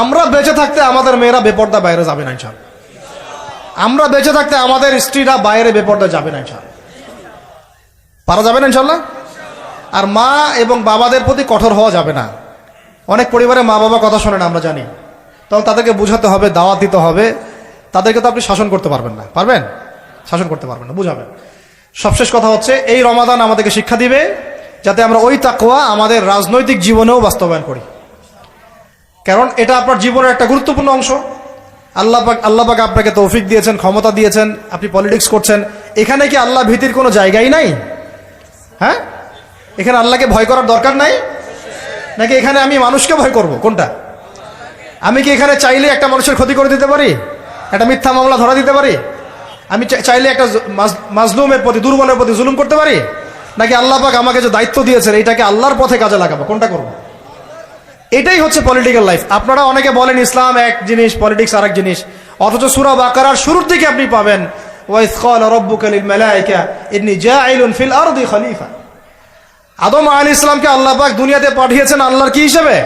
আমরা বেঁচে থাকতে আমাদের মেয়েরা বেপর্দা বাইরে যাবে না ইনশাআল্লাহ। আমরা বেঁচে থাকতে আমাদের স্ত্রীরা বাইরে বেপর্দা যাবে না ইনশাআল্লাহ। পারা যাবে না ইনশাআল্লাহ। আর মা এবং বাবাদের প্রতি কঠোর হওয়া যাবে না। অনেক পরিবারে মা বাবা কথা শোনে না, আমরা জানি। তখন তাদেরকে বুঝাতে হবে, দাওয়াত দিতে হবে। তাদেরকে তো আপনি শাসন করতে পারবেন না, পারবেন? শাসন করতে পারবেন না, বুঝাবেন। সবশেষ কথা হচ্ছে, এই রমাদান আমাদেরকে শিক্ষা দিবে যাতে আমরা ওই তাকওয়া আমাদের রাজনৈতিক জীবনেও বাস্তবায়ন করি। কারণ এটা আপনার জীবনের একটা গুরুত্বপূর্ণ অংশ। আল্লাহ পাক আপনাকে তৌফিক দিয়েছেন, ক্ষমতা দিয়েছেন, আপনি পলিটিক্স করছেন। এখানে কি আল্লাহ ভীতির কোনো জায়গাই নাই? হ্যাঁ, এখানে আল্লাহকে ভয় করার দরকার নাই নাকি এখানে আমি মানুষকে ভয় করব? কোনটা? আমি কি এখানে চাইলে একটা মানুষের ক্ষতি করে দিতে পারি? একটা মিথ্যা মামলা ধরা দিতে পারি? আমি চাইলে একটা মাজলুমের প্রতি, দুর্বলের প্রতি জুলুম করতে পারি? নাকি আল্লাহ পাক আমাকে যে দায়িত্ব দিয়েছেন এইটাকে আল্লাহর পথে কাজে লাগাবো? কোনটা করবো? এটাই হচ্ছে পলিটিক্যাল লাইফ। আপনারা অনেকে বলেন ইসলাম এক জিনিস, পলিটিক্স আরেক জিনিস, অথচ সূরা বাকারার শুরুর দিকে আপনি পাবেন ওয়াইয ক্বালা রাব্বুকা লিল মালায়েকা ইন্নী জাঈলুন ফিল আরদি খলিফা। আদম আলাইহিস সালামকে আল্লাহ পাক দুনিয়াতে পাঠিয়েছেন আল্লাহর কি হিসেবে?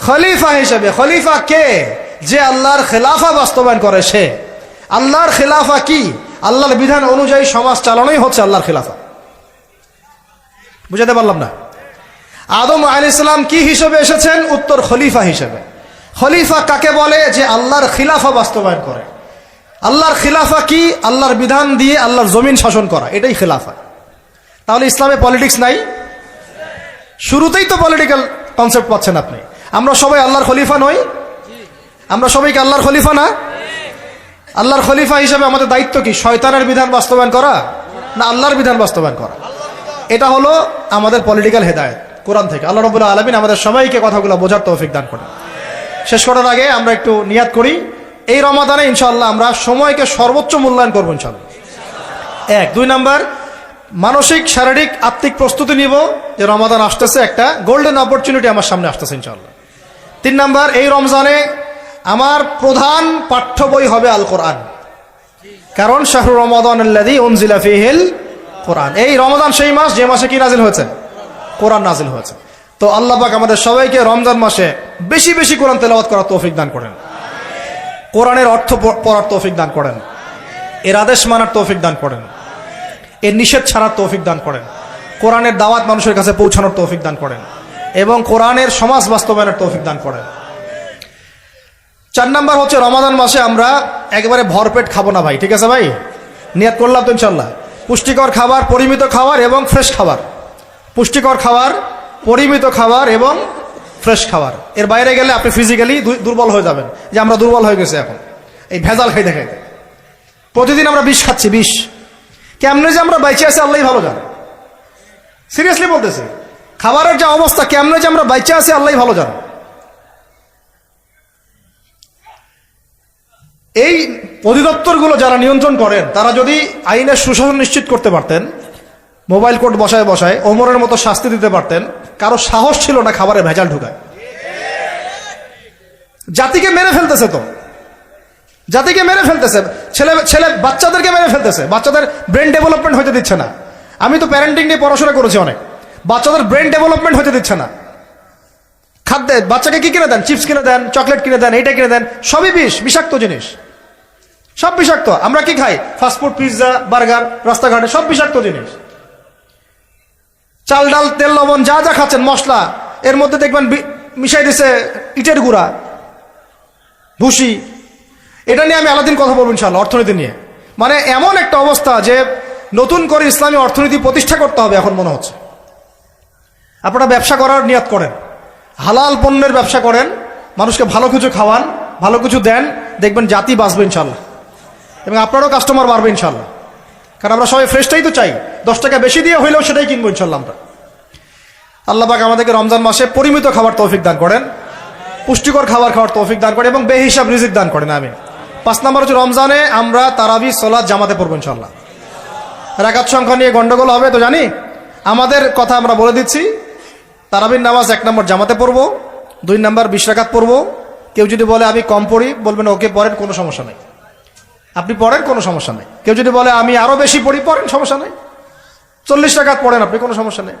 খলিফা হিসেবে। খলিফা কে? যে আল্লাহর খেলাফা বাস্তবায়ন করে সে। আল্লাহর খেলাফা কি? আল্লাহর বিধান অনুযায়ী সমাজ চালানোই হচ্ছে আল্লাহর খেলাফা। বুঝাতে পারলাম না? আদম আলাইহিস সালাম কি হিসেবে এসেছেন? উত্তর, খলিফা হিসেবে। খলিফা কাকে বলে? যে আল্লাহর খিলাফা বাস্তবায়ন করে। আল্লাহর খিলাফা কি? আল্লাহর বিধান দিয়ে আল্লাহর জমিন শাসন করা, এটাই খিলাফা। তাহলে ইসলামে পলিটিক্স নাই? শুরুতেই তো পলিটিক্যাল কনসেপ্ট পাচ্ছেন আপনি। আমরা সবাই আল্লাহর খলিফা নই? আমরা সবাই কি আল্লাহর খলিফা না? আল্লাহর খলিফা হিসেবে আমাদের দায়িত্ব কি? শয়তানের বিধান বাস্তবায়ন করা না আল্লাহর বিধান বাস্তবায়ন করা? এটা হলো আমাদের পলিটিক্যাল হেদায়েত কোরআন থেকে। আল্লাহ রাব্বুল আলামিন আমাদের সবাইকে কথাগুলো বোঝার তৌফিক দান করেন। শেষ করার আগে আমরা একটু নিয়াত করি, এই রমাদানে ইনশাআল্লাহ আমরা সময়কে সর্বোচ্চ মূল্যায়ন করবো ইনশাআল্লাহ। 1, 2 নাম্বার, মানসিক, শারীরিক, আত্মিক প্রস্তুতি নিব যে রমাদান আসতেছে, একটা গোল্ডেন অপরচুনিটি আমার সামনে আসতেছে ইনশাআল্লাহ। 3 নাম্বার, এই রমজানে আমার প্রধান পাঠ্য বই হবে আল কোরআন। কারণ শাহরু রমাদানাল্লাযী উনজিলা ফীহিল কোরআন। এই রমাদান সেই মাস যে মাসে কি নাজিল হয়েছে? কোরআন নাজিল হয়েছে। তো আল্লাহ পাক আমাদের সবাইকে রমজান মাসে বেশি বেশি কোরআন তেলাওয়াত করার তৌফিক দান করেন, কোরআনের অর্থ পড়ার তৌফিক দান করেন, এর আদেশ মানার তৌফিক দান করেন, এর নিষেধ ছাড়ার তৌফিক দান করেন, কোরআনের দাওয়াত মানুষের কাছে পৌঁছানোর তৌফিক দান করেন এবং কোরআনের সমাজ বাস্তবায়নের তৌফিক দান করেন। 4 নাম্বার হচ্ছে রমাদান মাসে আমরা একেবারে ভরপেট খাবো না ভাই, ঠিক আছে ভাই? নিয়াত করলাম তো ইনশাল্লাহ। পুষ্টিকর খাবার, পরিমিত খাবার এবং ফ্রেশ খাবার। পুষ্টিকর খাবার, পরিমিত খাবার এবং ফ্রেশ খাবার। এর বাইরে গেলে আপনি ফিজিক্যালি দুর্বল হয়ে যাবেন, যে আমরা দুর্বল হয়ে গেছি এখন এই ভেজাল খাইতে খাইতে। প্রতিদিন আমরা বিষ খাচ্ছি, বিষ। কেমনে যে আমরা বাইচে আছি আল্লাহই ভালো জানে, সিরিয়াসলি বলতেছি। খাবারের যে অবস্থা, কেমনে যে আমরা বাইচে আছি আল্লাহই ভালো জানে। এই অধিদপ্তরগুলো যারা নিয়ন্ত্রণ করেন, তারা যদি আইনের সুশাসন নিশ্চিত করতে পারতেন, মোবাইল কোর্ট বসায় বসায় ওমরের মতো শাস্তি দিতে পারতেন, কারো সাহস ছিল না খাবারে ভেজাল ঢুকায়। জাতিকে মেরে ফেলতেছে তো, জাতিকে মেরে ফেলতেছে, ছেলে বাচ্চাদেরকে মেরে ফেলতেছে, বাচ্চাদের ব্রেন ডেভেলপমেন্ট হতে দিচ্ছে না। আমি তো প্যারেন্টিং নিয়ে পড়াশোনা করেছি অনেক, বাচ্চাদের ব্রেন ডেভেলপমেন্ট হতে দিচ্ছে না। খাদ্যে বাচ্চাকে কি কিনে দেন? চিপস কিনে দেন, চকলেট কিনে দেন, এইটা কিনে দেন, সবই বিষ, বিষাক্ত জিনিস, সব বিষাক্ত। আমরা কি খাই? ফাস্টফুড, পিৎজা, বার্গার, রাস্তাঘাটে সব বিষাক্ত জিনিস। চাল ডাল তেল লবণ যা যা খাচ্ছেন, মশলা, এর মধ্যে দেখবেন মিশাই দিছে ইটের গুঁড়া, ভুসি। এটা নিয়ে আমি আলাদিন কথা বলবো ইনশাআল্লাহ, অর্থনীতি নিয়ে। মানে এমন একটা অবস্থা যে নতুন করে ইসলামী অর্থনীতি প্রতিষ্ঠা করতে হবে এখন মনে হচ্ছে। আপনারা ব্যবসা করার নিয়ত করেন, হালাল পণ্যের ব্যবসা করেন, মানুষকে ভালো কিছু খাওয়ান, ভালো কিছু দেন, দেখবেন জাতি বাঁচবে ইনশাল্লাহ, এবং আপনারও কাস্টমার বাড়বে ইনশাল্লাহ। কারণ আমরা সবাই ফ্রেশটাই তো চাই, 10 টাকা বেশি দিয়ে হইলেও সেটাই কিনবো ইনশাল্লাহ আমরা। আল্লাহ পাক আমাদেরকে রমজান মাসে পরিমিত খাবার তৌফিক দান করেন, পুষ্টিকর খাবার খাওয়ার তৌফিক দান করেন এবং বেহিসাব রিজিক দান করেন, আমিন। 5 নম্বর হচ্ছে রমজানে আমরা তারাবি সালাত জামাতে পড়বো ইনশাল্লাহ। রাকাত সংখ্যা নিয়ে গন্ডগোল হবে তো জানি, আমাদের কথা আমরা বলে দিচ্ছি। তারাবির নামাজ 1 নম্বর জামাতে পড়বো, 2 নম্বর 20 রাকাত পড়বো। কেউ যদি বলে আমি কম পড়ি, বলবেন ওকে পড়েন, কোনো সমস্যা নেই, আপনি পড়েন, কোনো সমস্যা নেই। কেউ যদি বলে আমি আরো বেশি পড়ি, পড়েন, সমস্যা নেই, 40 রাকাত পড়েন আপনি, কোনো সমস্যা নেই।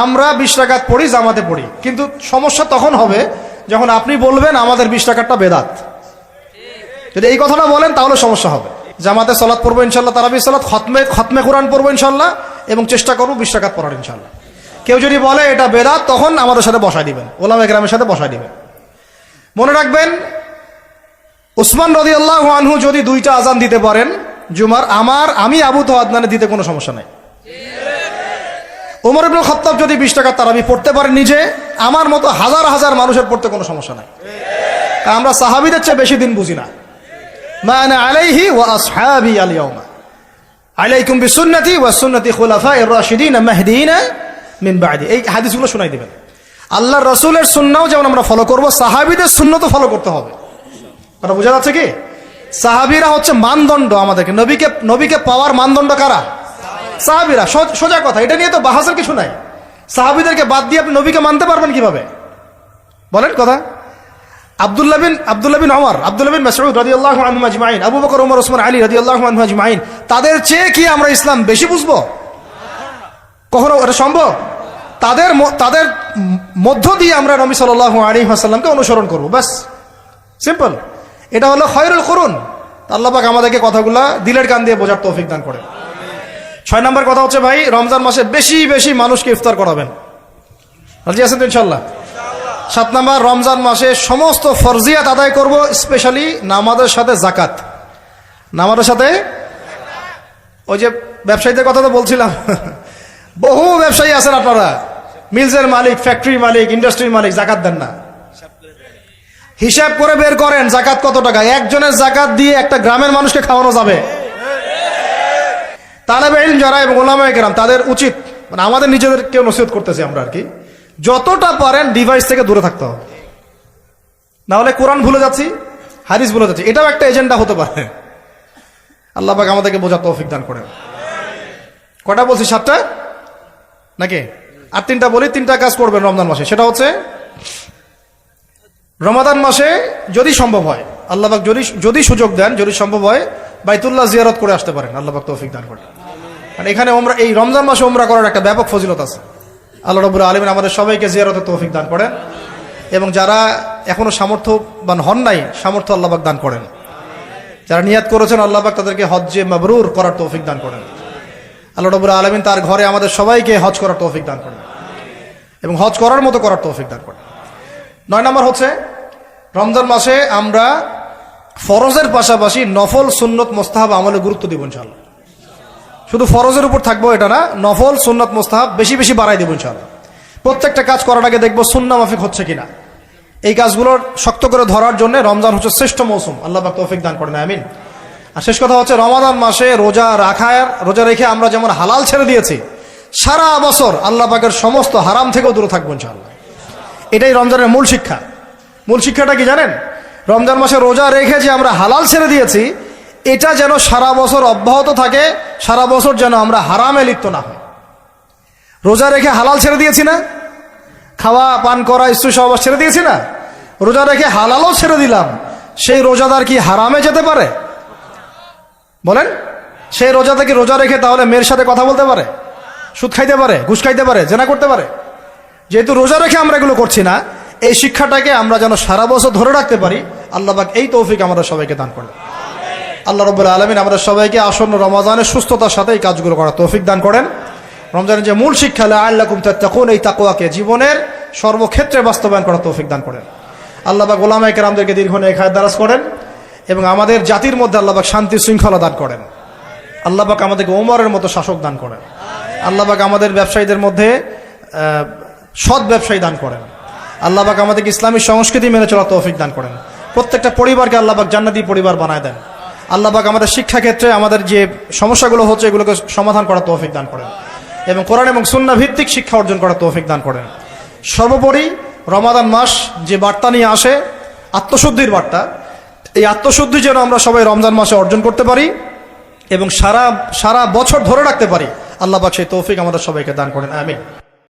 আমরা 20 রাকাত পড়ি, জামাতে পড়ি, কিন্তু সমস্যা তখন হবে যখন আপনি বলবেন আমাদের 20 রাকাতটা বেদাত। যদি এই কথাটা বলেন তাহলে সমস্যা হবে। জামাতে সালাত পড়বো ইনশাল্লাহ, তারাবি সালাত, খতমে কোরআন পড়বো ইনশাল্লাহ, এবং চেষ্টা করবো 20 রাকাত পড়ার ইনশাল্লাহ। কেউ যদি বলে এটা বেদাত, তখন আমাদের সাথে বসায় দিবেন, ওলামা কেরামের সাথে বসায় দিবেন। মনে রাখবেন, উসমান রাদিয়াল্লাহু আনহু যদি 2টা আজান দিতে পারেন জুমার, আমি আবু তো আদনানে দিতে কোনো সমস্যা নাই। ওমর ইবনে খাত্তাব যদি 20 রাকাত তারাবি পড়তে পারেন নিজে, আমার মতো হাজার হাজার মানুষের পড়তে কোনো সমস্যা নাই। কারণ আমরা সাহাবীদের চেয়ে বেশি দিন বুঝি না। মা আনা আলাইহি ওয়া আসহাবি আল ইয়াউমা আলাইকুম বিসুন্নতি ওয়া সুন্নতি খুলাফায়ে রাশিদিন মাহদিয়িন মিন বা'দি। এই হাদিসগুলো শোনাই দিবেন। আল্লাহর রাসূলের সুন্নাহও যেমন আমরা ফলো করব, সাহাবীদের সুন্নাতও ফলো করতে হবে। কথা বোঝা যাচ্ছে কি? সাহাবীরা হচ্ছে মানদণ্ড আমাদেরকে, নবীকে পাওয়ার মানদণ্ড কারা? সাহাবীরা। সোজা কথা, এটা নিয়ে তো বাহাসের কিছু নাই। সাহাবীদেরকে বাদ দিয়ে আপনি নবীকে মানতে পারবেন কিভাবে বলেন কথা? আব্দুল্লাহ বিন ওমর, আব্দুল্লাহ বিন মাসউদ রাদিয়াল্লাহু আনহুম আজমাইন, আবু বকর, ওমর, ওসমান, আলী রাদিয়াল্লাহু আনহুম আজমাইন, তাদের চেয়ে কি আমরা ইসলাম বেশি বুঝবো? কখনো এটা সম্ভব? তাদের মধ্য দিয়ে আমরা নবী সাল্লাল্লাহু আলাইহি ওয়াসাল্লামকে অনুসরণ করব, ব্যাস, সিম্পল। এটা হলো খায়রুল কুরুন। আল্লাহ পাক আমাদেরকে কথাগুলা দিলের কান দিয়ে বোঝার তৌফিক দান করেন। 6 নম্বর কথা হচ্ছে ভাই, রমজান মাসে বেশি বেশি মানুষকে ইফতার করাবেন, রাজি আছেন তো ইনশাআল্লাহ? 7 নম্বর, রমজান মাসে সমস্ত ফরজিয়াত আদায় করব, স্পেশালি নামাজের সাথে যাকাত। নামাজের সাথে, ওই যে ব্যবসায়ীদের কথা তো বলছিলাম, বহু ব্যবসায়ী আছেন আপনারা, মিলসের মালিক, ফ্যাক্টরির মালিক, ইন্ডাস্ট্রির মালিক, যাকাত দেন না। হিসাব করে বের করেন যাকাত কত টাকা। একজনের যাকাত দিয়ে একটা গ্রামের মানুষকে খাওয়ানো যাবে? তালেবে ইলম যারা এবং উলামায়ে কেরাম, তাদের উচিত, মানে আমাদের নিজেদেরকেও নসিহত করতেছি আমরা আর কি, যতটা পারেন ডিভাইস থেকে দূরে থাকতে হবে। না হলে কোরআন ভুলে যাচ্ছি, হাদিস ভুলে যাচ্ছি, এটাও একটা এজেন্ডা হতে পারে। আল্লাহ পাক আমাদেরকে বোঝার তৌফিক দান করেন। কটা বলছি? 7টা নাকি? আর 3টা বলি। 3টা কাজ করবেন রমজান মাসে। সেটা হচ্ছে, রমাদান মাসে যদি সম্ভব হয়, আল্লাহ পাক যদি সুযোগ দেন, যদি সম্ভব হয়, বাইতুল্লাহ জিয়ারত করে আসতে পারেন। আল্লাহ পাক তৌফিক দান করেন। কারণ এখানে এই রমজান মাসে উমরা করার একটা ব্যাপক ফজিলত আছে। আল্লাহ রাব্বুল আলামিন আমাদের সবাইকে জিয়ারতের তৌফিক দান করেন, এবং যারা এখনো সামর্থ্যবান হন নাই, সামর্থ্য আল্লাহ পাক দান করেন। যারা নিয়াত করেছেন, আল্লাহ পাক তাদেরকে হজ্জে মাবরুর করার তৌফিক দান করেন। আল্লাহ রাব্বুল আলামিন তার ঘরে আমাদের সবাইকে হজ করার তৌফিক দান করেন, এবং হজ করার মতো করার তৌফিক দান করেন। 9 নম্বর হচ্ছে, রমজান মাসে আমরা ফরজের পাশাপাশি নফল সুন্নত মোস্তাহাব আমলে গুরুত্ব দিব ইনশাআল্লাহ। শুধু ফরজের উপর থাকবো এটা না, নফল সুন্নত মোস্তাহাব বেশি বেশি বাড়াই দেবো ইনশাআল্লাহ। প্রত্যেকটা কাজ করার আগে দেখবো সুন্নাহ মাফিক হচ্ছে কিনা। এই কাজগুলোর শক্ত করে ধরার জন্য রমজান হচ্ছে শ্রেষ্ঠ মৌসুম। আল্লাহ পাক তৌফিক দান করেন, আমিন। আর শেষ কথা হচ্ছে, রমাদান মাসে রোজা রেখে আমরা যেমন হালাল ছেড়ে দিয়েছি, সারা বছর আল্লাহ পাকের সমস্ত হারাম থেকেও দূরে থাকবো ইনশাআল্লাহ। এটাই রমজানের মূল শিক্ষা। মূল শিক্ষাটা কি জানেন? রমজান মাসে রোজা রেখে যে আমরা হালাল ছেড়ে দিয়েছি, এটা যেন সারা বছর অব্যাহত থাকে, সারা বছর যেন আমরা হারামে লিপ্ত না হই। রোজা রেখে হালাল ছেড়ে দিয়েছি না, খাওয়া পান করা স্ত্রী সহবাস ছেড়ে দিয়েছি না, রোজা রেখে হালালও ছেড়ে দিলাম, সেই রোজাদার কি হারামে যেতে পারে? বলেন, সেই রোজাতে কি রোজা রেখে তাহলে মেয়ের সাথে কথা বলতে পারে, সুদ খাইতে পারে, ঘুষ খাইতে পারে, জেনা করতে পারে? যেহেতু রোজা রেখে আমরা এগুলো করছি না, এই শিক্ষাটাকে আমরা যেন সারা বছর ধরে রাখতে পারি, আল্লাহ পাক এই তৌফিক আমাদের সবাইকে দান করেন। আল্লাহ রাব্বুল আলামিন আমাদের সবাইকে আসন্ন রমজানের সুস্থতার সাথে এই কাজগুলো করার তৌফিক দান করেন। রমজানের যে মূল শিক্ষা লাআল্লাকুম তাত্তাকুন, এই তাকওয়াকে জীবনের সর্বক্ষেত্রে বাস্তবায়ন করার তৌফিক দান করেন। আল্লাহ পাক উলামায়ে কেরামদেরকে দীর্ঘ নেক হায়াত দারাজ করেন এবং আমাদের জাতির মধ্যে আল্লাহ পাক শান্তি শৃঙ্খলা দান করেন। আল্লাহ পাক আমাদেরকে ওমরের মতো শাসক দান করেন। আল্লাহ পাক আমাদের ব্যবসায়ীদের মধ্যে সৎ ব্যবসায়ী দান করেন। আল্লাহ পাক আমাদেরকে ইসলামী সংস্কৃতি মেনে চলার তৌফিক দান করেন। প্রত্যেকটা পরিবারকে আল্লাহ পাক জান্নাতি পরিবার বানায় দেন। আল্লাহ পাক আমাদের শিক্ষাক্ষেত্রে আমাদের যে সমস্যাগুলো হচ্ছে এগুলোকে সমাধান করার তৌফিক দান করেন এবং কোরআন এবং সুন্নাহ ভিত্তিক শিক্ষা অর্জন করার তৌফিক দান করেন। সর্বোপরি রমাদান মাস যে বার্তা নিয়ে আসে, আত্মশুদ্ধির বার্তা, এই আত্মশুদ্ধি যেন আমরা সবাই রমজান মাসে অর্জন করতে পারি এবং সারা বছর ধরে রাখতে পারি, আল্লাহ পাক সেই তৌফিক আমাদের সবাইকে দান করেন, আমিন।